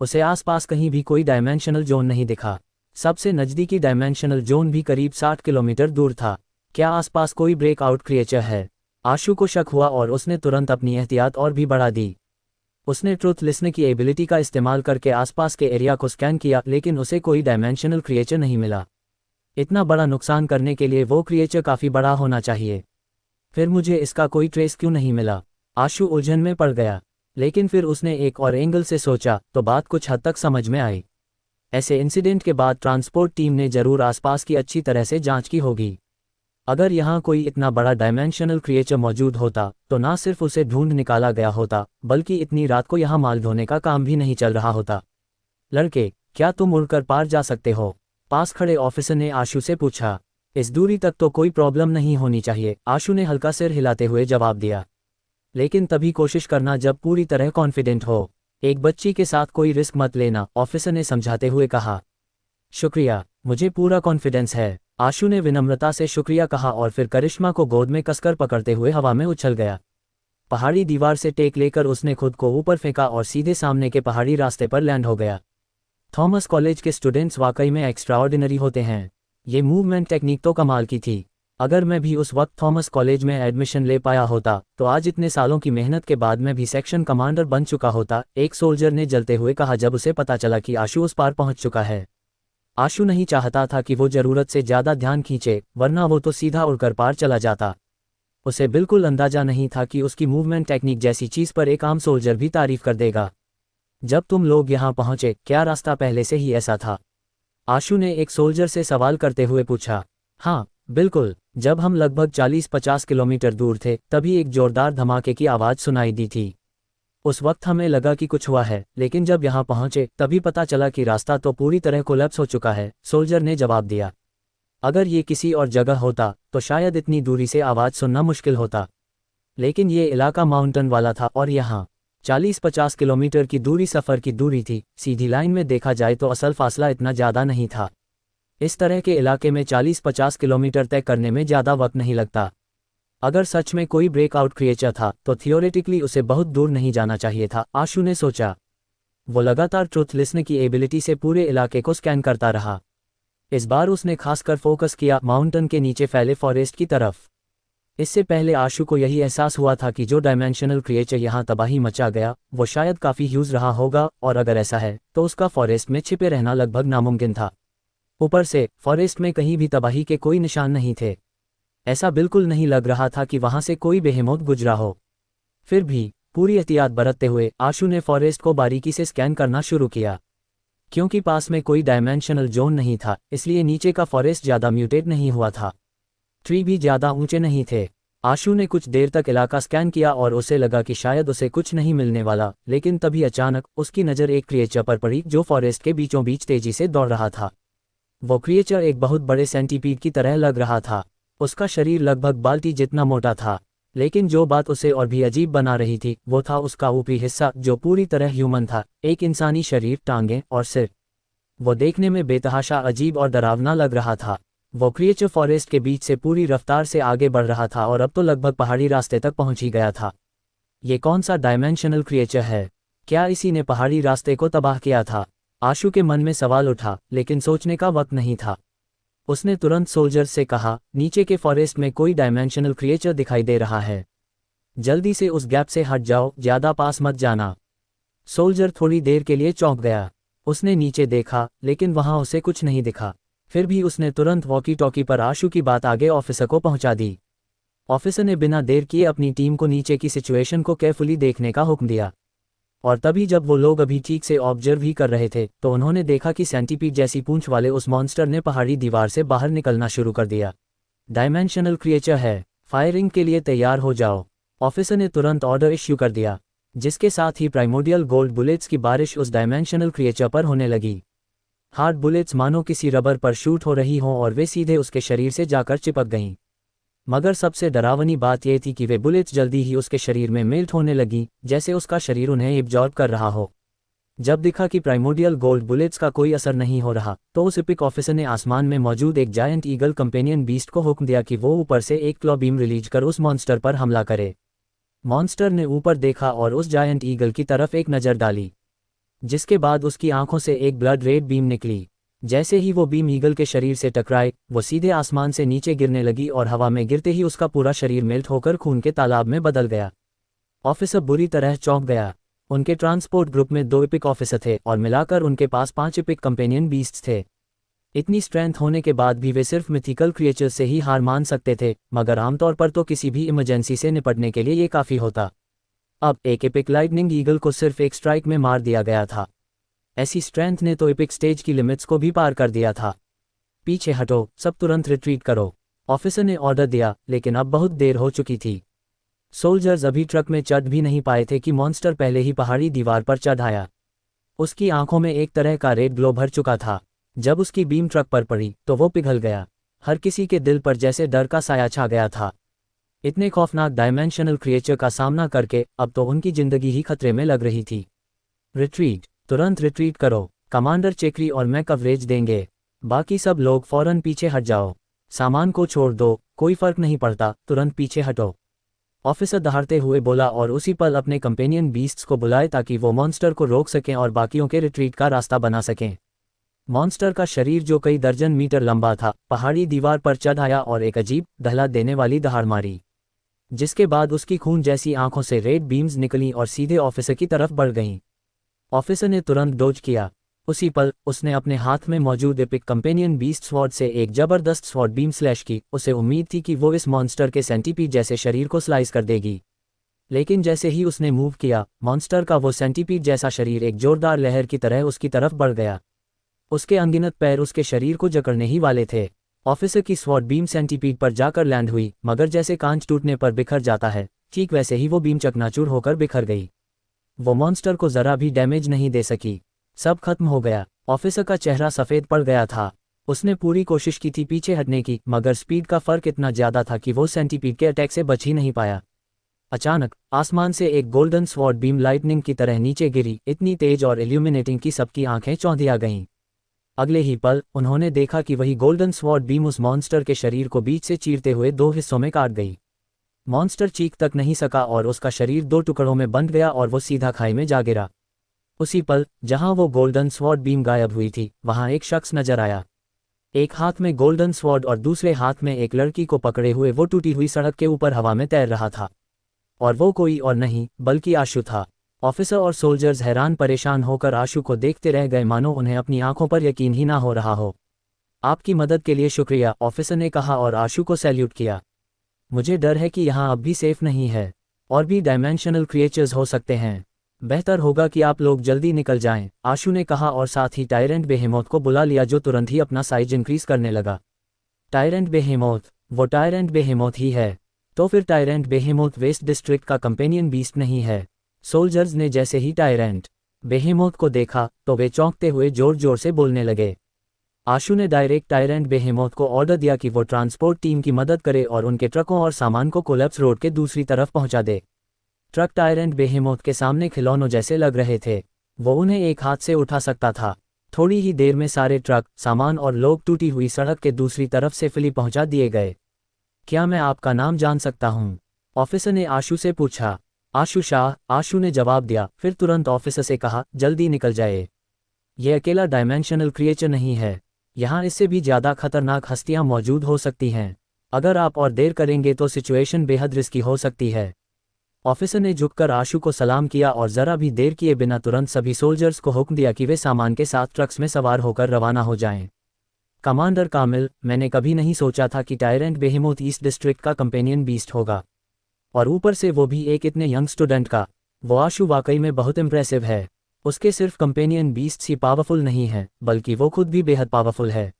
उसे आसपास कहीं भी कोई डायमेंशनल जोन नहीं दिखा। सबसे नज़दीकी डायमेंशनल जोन भी करीब 60 किलोमीटर दूर था। क्या आसपास कोई ब्रेकआउट क्रिएचर है? आशु को शक हुआ और उसने तुरंत अपनी एहतियात और भी बढ़ा दी। उसने ट्रूथ लिसनिंग की एबिलिटी का इस्तेमाल करके आसपास के एरिया को स्कैन किया, लेकिन उसे कोई डायमेंशनल क्रिएचर नहीं मिला। इतना बड़ा नुकसान करने के लिए वो क्रिएचर काफ़ी बड़ा होना चाहिए। फिर मुझे इसका कोई ट्रेस क्यों नहीं मिला? आशु उलझन में पड़ गया, लेकिन फिर उसने एक और एंगल से सोचा तो बात कुछ हद तक समझ में आई। ऐसे इंसिडेंट के बाद ट्रांसपोर्ट टीम ने जरूर आसपास की अच्छी तरह से जांच की होगी। अगर यहाँ कोई इतना बड़ा डायमेंशनल क्रिएचर मौजूद होता तो ना सिर्फ उसे ढूंढ निकाला गया होता, बल्कि इतनी रात को यहाँ माल ढोने का काम भी नहीं चल रहा होता। लड़के, क्या तुम उड़कर पार जा सकते हो? पास खड़े ऑफिसर ने आशु से पूछा। इस दूरी तक तो कोई प्रॉब्लम नहीं होनी चाहिए, आशु ने हल्का सिर हिलाते हुए जवाब दिया। लेकिन तभी कोशिश करना जब पूरी तरह कॉन्फिडेंट हो। एक बच्ची के साथ कोई रिस्क मत लेना, ऑफिसर ने समझाते हुए कहा। शुक्रिया, मुझे पूरा कॉन्फिडेंस है, आशु ने विनम्रता से शुक्रिया कहा और फिर करिश्मा को गोद में कसकर पकड़ते हुए हवा में उछल गया। पहाड़ी दीवार से टेक लेकर उसने खुद को ऊपर फेंका और सीधे सामने के पहाड़ी रास्ते पर लैंड हो गया। थॉमस कॉलेज के स्टूडेंट्स वाकई में एक्स्ट्राऑर्डिनरी होते हैं। ये मूवमेंट टेक्निक तो कमाल की थी। अगर मैं भी उस वक्त थॉमस कॉलेज में एडमिशन ले पाया होता तो आज इतने सालों की मेहनत के बाद मैं भी सेक्शन कमांडर बन चुका होता, एक सोल्जर ने जलते हुए कहा जब उसे पता चला कि आशु उस पार पहुंच चुका है। आशु नहीं चाहता था कि वो जरूरत से ज्यादा ध्यान खींचे, वरना वो तो सीधा उड़कर पार चला जाता। उसे बिल्कुल अंदाजा नहीं था कि उसकी मूवमेंट टेक्निक जैसी चीज पर एक आम सोल्जर भी तारीफ कर देगा। जब तुम लोग यहाँ पहुंचे, क्या रास्ता पहले से ही ऐसा था? आशु ने एक सोल्जर से सवाल करते हुए पूछा। हाँ बिल्कुल, जब हम लगभग 40-50 किलोमीटर दूर थे तभी एक जोरदार धमाके की आवाज़ सुनाई दी थी। उस वक्त हमें लगा कि कुछ हुआ है, लेकिन जब यहाँ पहुंचे तभी पता चला कि रास्ता तो पूरी तरह कोलैप्स हो चुका है, सोल्जर ने जवाब दिया। अगर ये किसी और जगह होता तो शायद इतनी दूरी से आवाज़ सुनना मुश्किल होता, लेकिन ये इलाका माउंटेन वाला था और यहाँ 40-50 किलोमीटर की दूरी सफ़र की दूरी थी। सीधी लाइन में देखा जाए तो असल फासला इतना ज़्यादा नहीं था। इस तरह के इलाके में 40-50 किलोमीटर तय करने में ज़्यादा वक्त नहीं लगता। अगर सच में कोई ब्रेकआउट क्रिएचर था तो थियोरेटिकली उसे बहुत दूर नहीं जाना चाहिए था, आशु ने सोचा। वो लगातार ट्रुथ लिस्टन की एबिलिटी से पूरे इलाके को स्कैन करता रहा। इस बार उसने खासकर फोकस किया माउंटेन के नीचे फैले फॉरेस्ट की तरफ। इससे पहले आशु को यही एहसास हुआ था कि जो डायमेंशनल क्रिएचर यहाँ तबाही मचा गया वो शायद काफ़ी ह्यूज रहा होगा, और अगर ऐसा है तो उसका फॉरेस्ट में छिपे रहना लगभग नामुमकिन था। ऊपर से फॉरेस्ट में कहीं भी तबाही के कोई निशान नहीं थे। ऐसा बिल्कुल नहीं लग रहा था कि वहाँ से कोई बेहेमौत गुजरा हो। फिर भी पूरी एहतियात बरतते हुए आशु ने फॉरेस्ट को बारीकी से स्कैन करना शुरू किया। क्योंकि पास में कोई डायमेंशनल जोन नहीं था, इसलिए नीचे का फॉरेस्ट ज़्यादा म्यूटेट नहीं हुआ था। ट्री भी ज़्यादा ऊंचे नहीं थे। आशु ने कुछ देर तक इलाका स्कैन किया और उसे लगा कि शायद उसे कुछ नहीं मिलने वाला, लेकिन तभी अचानक उसकी नज़र एक क्रिएचर पर पड़ी जो फॉरेस्ट के बीचों बीच तेजी से दौड़ रहा था। वो क्रिएचर एक बहुत बड़े सेंटीपीड की तरह लग रहा था। उसका शरीर लगभग बाल्टी जितना मोटा था, लेकिन जो बात उसे और भी अजीब बना रही थी वो था उसका ऊपरी हिस्सा जो पूरी तरह ह्यूमन था, एक इंसानी शरीर, टांगें और सिर। वो देखने में बेतहाशा अजीब और डरावना लग रहा था। वो क्रिएचर फॉरेस्ट के बीच से पूरी रफ्तार से आगे बढ़ रहा था और अब तो लगभग पहाड़ी रास्ते तक पहुंच ही गया था। ये कौन सा डायमेंशनल क्रिएचर है? क्या इसी ने पहाड़ी रास्ते को तबाह किया था? आशु के मन में सवाल उठा, लेकिन सोचने का वक्त नहीं था। उसने तुरंत सोल्जर से कहा, नीचे के फॉरेस्ट में कोई डायमेंशनल क्रिएचर दिखाई दे रहा है। जल्दी से उस गैप से हट जाओ, ज़्यादा पास मत जाना। सोल्जर थोड़ी देर के लिए चौंक गया। उसने नीचे देखा, लेकिन वहां उसे कुछ नहीं दिखा। फिर भी उसने तुरंत वॉकी टॉकी पर आशु की बात आगे ऑफिसर को पहुंचा दी। ऑफिसर ने बिना देर किए अपनी टीम को नीचे की सिचुएशन को केयरफुली देखने का हुक्म दिया। और तभी जब वो लोग अभी ठीक से ऑब्जर्व ही कर रहे थे तो उन्होंने देखा कि सेंटीपीड जैसी पूंछ वाले उस मॉन्स्टर ने पहाड़ी दीवार से बाहर निकलना शुरू कर दिया। डायमेंशनल क्रिएचर है, फायरिंग के लिए तैयार हो जाओ। ऑफिसर ने तुरंत ऑर्डर इश्यू कर दिया, जिसके साथ ही प्राइमोडियल गोल्ड बुलेट्स की बारिश उस डायमेंशनल क्रिएचर पर होने लगी। हार्ड बुलेट्स मानो किसी रबर पर शूट हो रही हों और वे सीधे उसके शरीर से जाकर चिपक गईं। मगर सबसे डरावनी बात यह थी कि वे बुलेट्स जल्दी ही उसके शरीर में मेल्ट होने लगीं, जैसे उसका शरीर उन्हें एब्जॉर्ब कर रहा हो। जब दिखा कि प्राइमोडियल गोल्ड बुलेट्स का कोई असर नहीं हो रहा तो उस इपिक ऑफिसर ने आसमान में मौजूद एक जायंट ईगल कंपेनियन बीस्ट को हुक्म दिया कि वो ऊपर से एक क्लॉ बीम रिलीज कर उस मॉन्स्टर पर हमला करे। मॉन्स्टर ने ऊपर देखा और उस जायंट ईगल की तरफ एक नज़र डाली, जिसके बाद उसकी आंखों से एक ब्लड रेड बीम निकली। जैसे ही वो बीम ईगल के शरीर से टकराए, वो सीधे आसमान से नीचे गिरने लगी और हवा में गिरते ही उसका पूरा शरीर मेल्ट होकर खून के तालाब में बदल गया। ऑफिसर बुरी तरह चौंक गया। उनके ट्रांसपोर्ट ग्रुप में 2 इपिक ऑफिसर थे और मिलाकर उनके पास 5 इपिक कंपेनियन बीस्ट्स थे। इतनी स्ट्रेंथ होने के बाद भी वे सिर्फ मिथिकल क्रिएचर से ही हार मान सकते थे, मगर आमतौर पर तो किसी भी इमरजेंसी से निपटने के लिए ये काफ़ी होता। अब एक इपिक लाइटनिंग ईगल को सिर्फ एक स्ट्राइक में मार दिया गया था। ऐसी स्ट्रेंथ ने तो इपिक स्टेज की लिमिट्स को भी पार कर दिया था। पीछे हटो, सब तुरंत रिट्रीट करो, ऑफिसर ने ऑर्डर दिया, लेकिन अब बहुत देर हो चुकी थी। सोल्जर्स अभी ट्रक में चढ़ भी नहीं पाए थे कि मॉन्स्टर पहले ही पहाड़ी दीवार पर चढ़ आया। उसकी आंखों में एक तरह का रेड ग्लो भर चुका था। जब उसकी बीम ट्रक पर पड़ी तो वो पिघल गया। हर किसी के दिल पर जैसे डर का साया छा गया था। इतने खौफनाक डायमेंशनल क्रिएचर का सामना करके अब तो उनकी जिंदगी ही खतरे में लग रही थी। रिट्रीट, तुरंत रिट्रीट करो, कमांडर चेकरी और मैं कवरेज देंगे, बाकी सब लोग फौरन पीछे हट जाओ। सामान को छोड़ दो, कोई फर्क नहीं पड़ता, तुरंत पीछे हटो, ऑफिसर दहाड़ते हुए बोला और उसी पल अपने कंपेनियन बीस्ट्स को बुलाए ताकि वो मॉन्स्टर को रोक सकें और बाकियों के रिट्रीट का रास्ता बना सकें। मॉन्स्टर का शरीर जो कई दर्जन मीटर लंबा था पहाड़ी दीवार पर चढ़ आया और एक अजीब दहला देने वाली दहाड़ मारी, जिसके बाद उसकी खून जैसी आंखों से रेड बीम्स निकलीं और सीधे ऑफिसर की तरफ बढ़ गईं। ऑफिसर ने तुरंत डोज किया। उसी पल उसने अपने हाथ में मौजूद एपिक कंपेनियन बीस्ट स्वॉर्ड से एक जबरदस्त स्वॉर्ड बीम स्लैश की। उसे उम्मीद थी कि वो इस मॉन्स्टर के सेंटीपीड जैसे शरीर को स्लाइस कर देगी, लेकिन जैसे ही उसने मूव किया, मॉन्स्टर का वो सेंटीपीड जैसा शरीर एक जोरदार लहर की तरह उसकी तरफ बढ़ गया। उसके अनगिनत पैर उसके शरीर को जकड़ने ही वाले थे। ऑफिसर की स्वॉर्ड बीम सेंटीपीड पर जाकर लैंड हुई, मगर जैसे कांच टूटने पर बिखर जाता है, ठीक वैसे ही वो बीम चकनाचूर होकर बिखर गई। वो मॉन्स्टर को जरा भी डैमेज नहीं दे सकी। सब खत्म हो गया। ऑफिसर का चेहरा सफ़ेद पड़ गया था। उसने पूरी कोशिश की थी पीछे हटने की, मगर स्पीड का फ़र्क इतना ज़्यादा था कि वो सेंटीपीड के अटैक से बच ही नहीं पाया। अचानक आसमान से एक गोल्डन स्वॉर्ड बीम लाइटनिंग की तरह नीचे गिरी, इतनी तेज और इल्यूमिनेटिंग कि सबकी आंखें चौंधिया गईं। अगले ही पल उन्होंने देखा कि वही गोल्डन स्वॉर्ड बीम उस मॉन्स्टर के शरीर को बीच से चीरते हुए 2 हिस्सों में काट गई। मॉन्स्टर चीख तक नहीं सका और उसका शरीर 2 टुकड़ों में बंट गया और वो सीधा खाई में जा गिरा। उसी पल जहां वो गोल्डन स्वॉर्ड बीम गायब हुई थी, वहां एक शख्स नजर आया। एक हाथ में गोल्डन स्वॉर्ड और दूसरे हाथ में एक लड़की को पकड़े हुए वो टूटी हुई सड़क के ऊपर हवा में तैर रहा था। और वो कोई और नहीं बल्कि आशु था। ऑफिसर और सोल्जर्स हैरान परेशान होकर आशु को देखते रह गए, मानो उन्हें अपनी आंखों पर यकीन ही ना हो रहा हो। आपकी मदद के लिए शुक्रिया, ऑफिसर ने कहा और आशु को सैल्यूट किया। मुझे डर है कि यहाँ अब भी सेफ नहीं है, और भी डायमेंशनल क्रिएचर्स हो सकते हैं। बेहतर होगा कि आप लोग जल्दी निकल जाएं, आशु ने कहा और साथ ही टायरेंट बेहेमोथ को बुला लिया, जो तुरंत ही अपना साइज इंक्रीज करने लगा। टायरेंट बेहेमोथ, वो टायरेंट बेहेमोथ ही है। तो फिर टायरेंट बेहेमोथ वेस्ट डिस्ट्रिक्ट का कंपेनियन बीस्ट नहीं है? सोल्जर्स ने जैसे ही टायरेंट बेहेमोथ को देखा तो वे चौंकते हुए जोर जोर से बोलने लगे। आशु ने डायरेक्ट टायरेंट बेहेमोथ को ऑर्डर दिया कि वो ट्रांसपोर्ट टीम की मदद करे और उनके ट्रकों और सामान को कोलैप्स रोड के दूसरी तरफ पहुंचा दे। ट्रक टायरेंट बेहेमोथ के सामने खिलौनों जैसे लग रहे थे। वो उन्हें एक हाथ से उठा सकता था। थोड़ी ही देर में सारे ट्रक, सामान और लोग टूटी हुई सड़क के दूसरी तरफ से फिली पहुंचा दिए गए। क्या मैं आपका नाम जान सकता हूं? ऑफिसर ने आशु से पूछा। आशु शाह, आशु ने जवाब दिया, फिर तुरंत ऑफिसर से कहा, जल्दी निकल जाए। ये अकेला डायमेंशनल क्रिएचर नहीं है, यहाँ इससे भी ज़्यादा खतरनाक हस्तियाँ मौजूद हो सकती हैं। अगर आप और देर करेंगे तो सिचुएशन बेहद रिस्की हो सकती है। ऑफिसर ने झुककर आशु को सलाम किया और ज़रा भी देर किए बिना तुरंत सभी सोल्जर्स को हुक्म दिया कि वे सामान के साथ ट्रक्स में सवार होकर रवाना हो जाएं। कमांडर कामिल, मैंने कभी नहीं सोचा था कि टायरेंट बेहेमोथ ईस्ट डिस्ट्रिक्ट का कंपेनियन बीस्ट होगा, और ऊपर से वो भी एक इतने यंग स्टूडेंट का। वो आशु वाकई में बहुत इम्प्रेसिव है। उसके सिर्फ कंपेनियन बीस्ट्स ही पावरफुल नहीं है, बल्कि वो खुद भी बेहद पावरफुल है।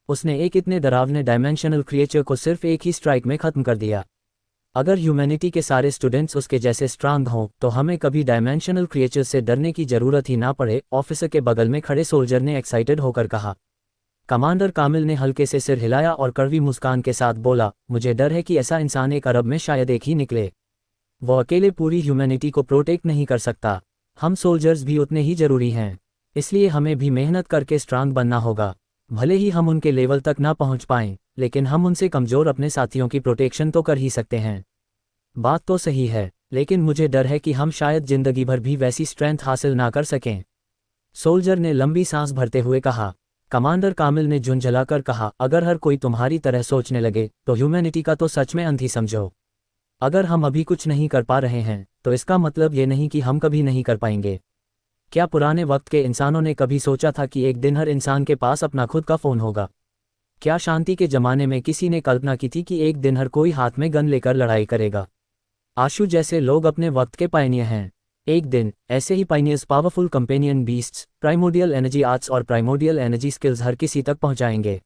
उसने एक इतने डरावने डायमेंशनल क्रिएचर को सिर्फ एक ही स्ट्राइक में ख़त्म कर दिया। अगर ह्यूमैनिटी के सारे स्टूडेंट्स उसके जैसे स्ट्रांग हों तो हमें कभी डायमेंशनल क्रिएचर से डरने की ज़रूरत ही ना पड़े, ऑफिसर के बगल में खड़े सोल्जर ने एक्साइटेड होकर कहा। कमांडर कामिल ने हल्के से सिर हिलाया और कड़वी मुस्कान के साथ बोला, मुझे डर है कि ऐसा इंसान एक अरब में शायद एक ही निकले। वो अकेले पूरी ह्यूमैनिटी को प्रोटेक्ट नहीं कर सकता। हम सोल्जर्स भी उतने ही ज़रूरी हैं, इसलिए हमें भी मेहनत करके स्ट्रांग बनना होगा। भले ही हम उनके लेवल तक ना पहुंच पाएं, लेकिन हम उनसे कमज़ोर अपने साथियों की प्रोटेक्शन तो कर ही सकते हैं। बात तो सही है, लेकिन मुझे डर है कि हम शायद ज़िंदगी भर भी वैसी स्ट्रेंथ हासिल ना कर सकें। सोल्जर ने लंबी सांस भरते हुए कहा। कमांडर कामिल ने झुंझलाकर कहा, अगर हर कोई तुम्हारी तरह सोचने लगे तो ह्यूमैनिटी का तो सच में अंत ही समझो। अगर हम अभी कुछ नहीं कर पा रहे हैं तो इसका मतलब ये नहीं कि हम कभी नहीं कर पाएंगे। क्या पुराने वक्त के इंसानों ने कभी सोचा था कि एक दिन हर इंसान के पास अपना खुद का फ़ोन होगा? क्या शांति के ज़माने में किसी ने कल्पना की थी कि एक दिन हर कोई हाथ में गन लेकर लड़ाई करेगा? आशु जैसे लोग अपने वक्त के पायनियर हैं। एक दिन ऐसे ही pioneers powerful companion beasts, primordial energy arts और प्राइमोडियल एनर्जी स्किल्स हर किसी तक पहुंचाएंगे।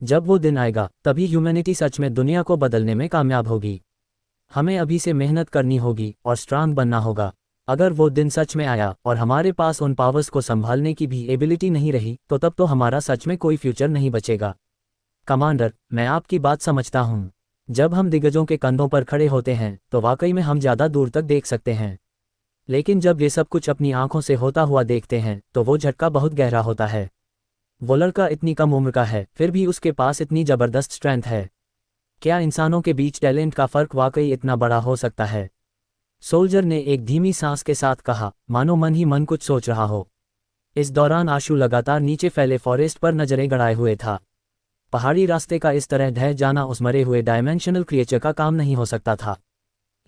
जब वो दिन आएगा तभी ह्यूमैनिटी सच में दुनिया को बदलने में कामयाब होगी। हमें अभी से मेहनत करनी होगी और स्ट्रांग बनना होगा। अगर वो दिन सच में आया और हमारे पास उन पावर्स को संभालने की भी एबिलिटी नहीं रही तो तब तो हमारा सच में कोई फ्यूचर नहीं बचेगा। कमांडर, मैं आपकी बात समझता हूँ। जब हम दिग्गजों के कंधों पर खड़े होते हैं तो वाकई में हम ज़्यादा दूर तक देख सकते हैं, लेकिन जब ये सब कुछ अपनी आंखों से होता हुआ देखते हैं तो वो झटका बहुत गहरा होता है। वो लड़का इतनी कम उम्र का है, फिर भी उसके पास इतनी ज़बरदस्त स्ट्रेंथ है। क्या इंसानों के बीच टैलेंट का फ़र्क वाकई इतना बड़ा हो सकता है? सोल्जर ने एक धीमी सांस के साथ कहा, मानो मन ही मन कुछ सोच रहा हो। इस दौरान आशु लगातार नीचे फैले फॉरेस्ट पर नजरें गड़ाए हुए था। पहाड़ी रास्ते का इस तरह ढह जाना उस मरे हुए डायमेंशनल क्रिएचर का काम नहीं हो सकता था।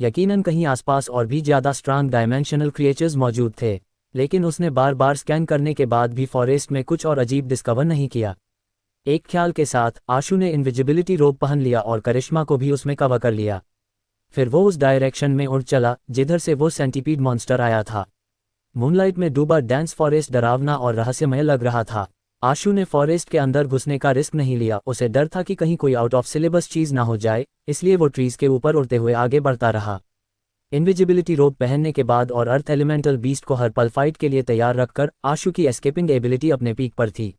यकीनन कहीं आसपास और भी ज़्यादा स्ट्रांग डायमेंशनल क्रिएचर्स मौजूद थे, लेकिन उसने बार बार स्कैन करने के बाद भी फॉरेस्ट में कुछ और अजीब डिस्कवर नहीं किया। एक ख्याल के साथ आशु ने इनविजिबिलिटी रोब पहन लिया और करिश्मा को भी उसमें कवर कर लिया। फिर वो उस डायरेक्शन में उड़ चला जिधर से वो सेंटीपीड मॉन्स्टर आया था। मूनलाइट में डूबा डेंस फॉरेस्ट डरावना और रहस्यमय लग रहा था। आशु ने फॉरेस्ट के अंदर घुसने का रिस्क नहीं लिया। उसे डर था कि कहीं कोई आउट ऑफ सिलेबस चीज़ ना हो जाए, इसलिए वो ट्रीज के ऊपर उड़ते हुए आगे बढ़ता रहा। इनविजिबिलिटी रोब पहनने के बाद और अर्थ एलिमेंटल बीस्ट को हर पल फाइट के लिए तैयार रखकर आशु की एस्केपिंग एबिलिटी अपने पीक पर थी।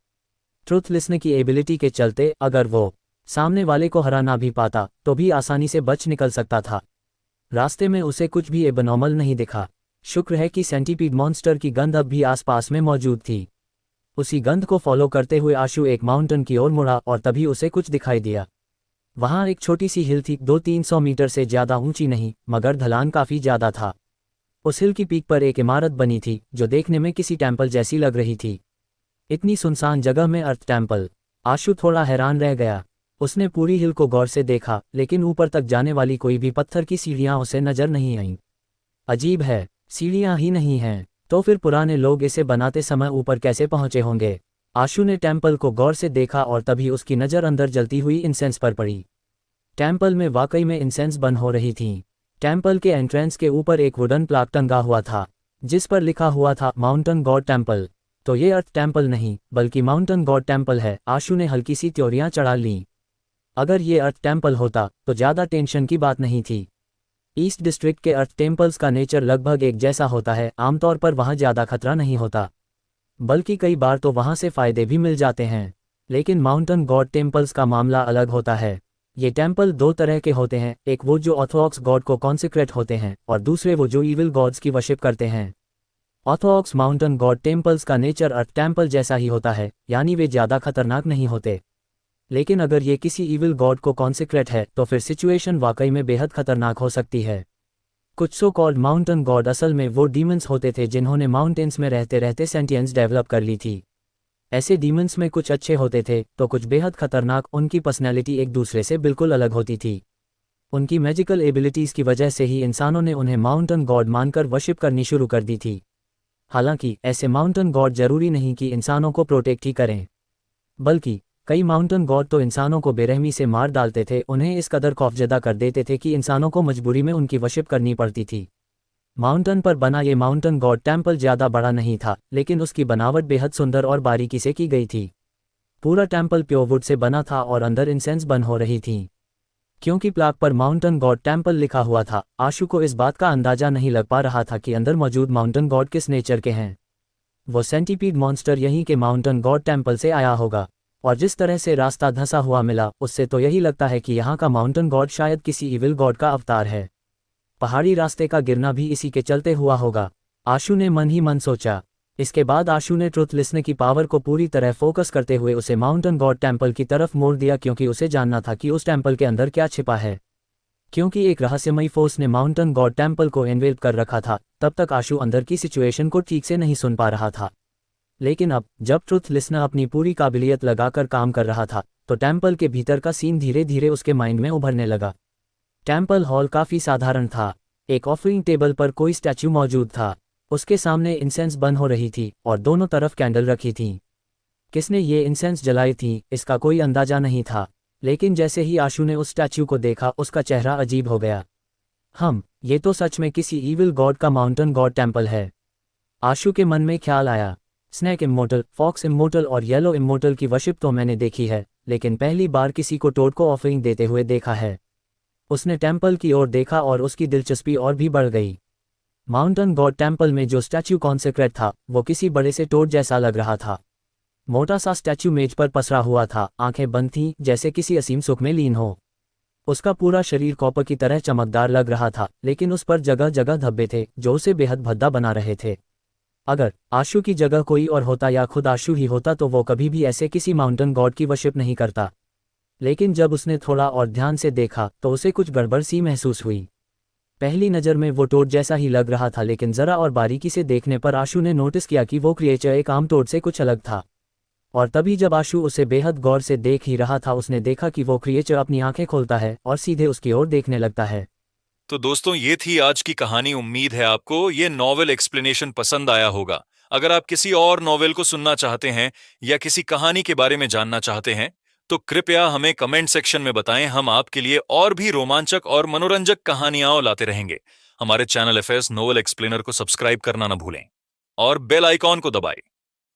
ट्रुथ लिसनिंग की एबिलिटी के चलते अगर वो सामने वाले को हरा ना भी पाता तो भी आसानी से बच निकल सकता था। रास्ते में उसे कुछ भी एबनॉर्मल नहीं दिखा। शुक्र है कि सेंटीपीड मॉन्स्टर की गंध अब भी आसपास में मौजूद थी। उसी गंध को फॉलो करते हुए आशु एक माउंटेन की ओर मुड़ा और तभी उसे कुछ दिखाई दिया। वहां एक छोटी सी हिल थी, 200-300 मीटर से ज्यादा ऊंची नहीं, मगर ढलान काफी ज्यादा था। उस हिल की पीक पर एक इमारत बनी थी जो देखने में किसी टेम्पल जैसी लग रही थी। इतनी सुनसान जगह में अर्थ टेम्पल। आशु थोड़ा हैरान रह गया। उसने पूरी हिल को गौर से देखा, लेकिन ऊपर तक जाने वाली कोई भी पत्थर की सीढ़ियां उसे नजर नहीं आईं। अजीब है, सीढ़ियां ही नहीं हैं, तो फिर पुराने लोग इसे बनाते समय ऊपर कैसे पहुंचे होंगे। आशु ने टेम्पल को गौर से देखा और तभी उसकी नज़र अंदर जलती हुई इंसेंस पर पड़ी। टेम्पल में वाकई में इंसेंस बन हो रही थी। टेम्पल के एंट्रेंस के ऊपर एक वुडन प्लाक टंगा हुआ था जिस पर लिखा हुआ था माउंटेन गॉड टेम्पल। तो ये अर्थ टेम्पल नहीं बल्कि माउंटेन गॉड टेम्पल है। आशु ने हल्की सी त्योरियां चढ़ा लीं। अगर ये अर्थ टेम्पल होता तो ज़्यादा टेंशन की बात नहीं थी। ईस्ट डिस्ट्रिक्ट के अर्थ टेम्पल्स का नेचर लगभग एक जैसा होता है। आमतौर पर वहाँ ज़्यादा खतरा नहीं होता, बल्कि कई बार तो वहाँ से फ़ायदे भी मिल जाते हैं। लेकिन माउंटेन गॉड टेम्पल्स का मामला अलग होता है। ये टेम्पल दो तरह के होते हैं, एक वो जो ऑर्थोडॉक्स गॉड को कॉन्सेक्रेट होते हैं और दूसरे वो जो ईविल गॉड्स की वर्शिप करते हैं। ऑर्थोडॉक्स माउंटेन गॉड टेम्पल्स का नेचर अर्थ टेम्पल जैसा ही होता है, यानी वे ज़्यादा खतरनाक नहीं होते। लेकिन अगर ये किसी ईविल गॉड को कॉन्सेक्रेट है तो फिर सिचुएशन वाकई में बेहद खतरनाक हो सकती है। कुछ सो कॉल्ड माउंटेन गॉड असल में वो डीमंस होते थे जिन्होंने माउंटेन्स में रहते रहते सेंटियंस डेवलप कर ली थी। ऐसे डीमंस में कुछ अच्छे होते थे तो कुछ बेहद खतरनाक। उनकी पर्सनैलिटी एक दूसरे से बिल्कुल अलग होती थी। उनकी मैजिकल एबिलिटीज़ की वजह से ही इंसानों ने उन्हें माउंटेन गॉड मानकर वर्शिप करनी शुरू कर दी थी। हालांकि ऐसे माउंटेन गॉड जरूरी नहीं कि इंसानों को प्रोटेक्ट ही करें, बल्कि कई माउंटेन गॉड तो इंसानों को बेरहमी से मार डालते थे, उन्हें इस कदर खौफजदा कर देते थे कि इंसानों को मजबूरी में उनकी वर्शिप करनी पड़ती थी। माउंटेन पर बना ये माउंटेन गॉड टेम्पल ज़्यादा बड़ा नहीं था, लेकिन उसकी बनावट बेहद सुंदर और बारीकी से की गई थी। पूरा टेम्पल प्योर वुड से बना था और अंदर इंसेंस बन हो रही थी। क्योंकि प्लाक पर माउंटेन गॉड टेम्पल लिखा हुआ था, आशु को इस बात का अंदाजा नहीं लग पा रहा था कि अंदर मौजूद माउंटेन गॉड किस नेचर के हैं। वो सेंटीपीड मॉन्स्टर यहीं के माउंटेन गॉड टेम्पल से आया होगा, और जिस तरह से रास्ता धंसा हुआ मिला उससे तो यही लगता है कि यहाँ का माउंटेन गॉड शायद किसी इविल गॉड का अवतार है। पहाड़ी रास्ते का गिरना भी इसी के चलते हुआ होगा, आशु ने मन ही मन सोचा। इसके बाद आशु ने ट्रुथ लिसनिंग की पावर को पूरी तरह फोकस करते हुए उसे माउंटेन गॉड टेम्पल की तरफ मोड़ दिया, क्योंकि उसे जानना था कि उस टेम्पल के अंदर क्या छिपा है। क्योंकि एक रहस्यमयी फोर्स ने माउंटेन गॉड टेम्पल को एनवेल्प कर रखा था, तब तक आशु अंदर की सिचुएशन को ठीक से नहीं सुन पा रहा था। लेकिन अब जब ट्रुथ लिसनर अपनी पूरी काबिलियत लगाकर काम कर रहा था तो टेम्पल के भीतर का सीन धीरे धीरे उसके माइंड में उभरने लगा। टेम्पल हॉल काफ़ी साधारण था। एक ऑफरिंग टेबल पर कोई स्टैच्यू मौजूद था, उसके सामने इंसेंस बन हो रही थी और दोनों तरफ कैंडल रखी थी। किसने ये इंसेंस जलाई थी इसका कोई अंदाजा नहीं था, लेकिन जैसे ही आशु ने उस स्टैच्यू को देखा उसका चेहरा अजीब हो गया। ये तो सच में किसी ईविल गॉड का माउंटेन गॉड टेम्पल है। आशु के मन में ख्याल आया, स्नैक इमोर्टल, फॉक्स इमोर्टल और येलो इमोर्टल की वर्शिप तो मैंने देखी है, लेकिन पहली बार किसी को टोड को ऑफरिंग देते हुए देखा है। उसने टेम्पल की ओर देखा और उसकी दिलचस्पी और भी बढ़ गई। माउंटेन गॉड टेम्पल में जो स्टैच्यू कॉन्सेक्रेट था वो किसी बड़े से टोड जैसा लग रहा था। मोटा सा स्टैच्यू मेज पर पसरा हुआ था, आंखें बंद थीं जैसे किसी असीम सुख में लीन हो। उसका पूरा शरीर कॉपर की तरह चमकदार लग रहा था, लेकिन उस पर जगह जगह धब्बे थे जो उसे बेहद भद्दा बना रहे थे। अगर आशु की जगह कोई और होता या खुद आशु ही होता तो वो कभी भी ऐसे किसी माउंटेन गॉड की वर्शिप नहीं करता। लेकिन जब उसने थोड़ा और ध्यान से देखा तो उसे कुछ गड़बड़ सी महसूस हुई। पहली नज़र में वो टोड जैसा ही लग रहा था, लेकिन ज़रा और बारीकी से देखने पर आशु ने नोटिस किया कि वो क्रिएचर एक आम टोड से कुछ अलग था। और तभी जब आशु उसे बेहद गौर से देख ही रहा था उसने देखा कि वो क्रिएचर अपनी आंखें खोलता है और सीधे उसकी ओर देखने लगता है। तो दोस्तों, ये थी आज की कहानी। उम्मीद है आपको ये नॉवेल एक्सप्लेनेशन पसंद आया होगा। अगर आप किसी और नॉवेल को सुनना चाहते हैं या किसी कहानी के बारे में जानना चाहते हैं तो कृपया हमें कमेंट सेक्शन में बताएं। हम आपके लिए और भी रोमांचक और मनोरंजक कहानियां लाते रहेंगे। हमारे चैनल एफएस नोवेल एक्सप्लेनर को सब्सक्राइब करना न भूलें और बेल आइकॉन को दबाएं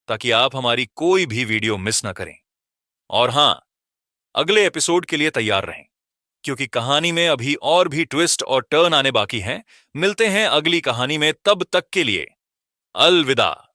ताकि आप हमारी कोई भी वीडियो मिस ना करें। और हां, अगले एपिसोड के लिए तैयार रहें। क्योंकि कहानी में अभी और भी ट्विस्ट और टर्न आने बाकी हैं। मिलते हैं अगली कहानी में, तब तक के लिए अलविदा।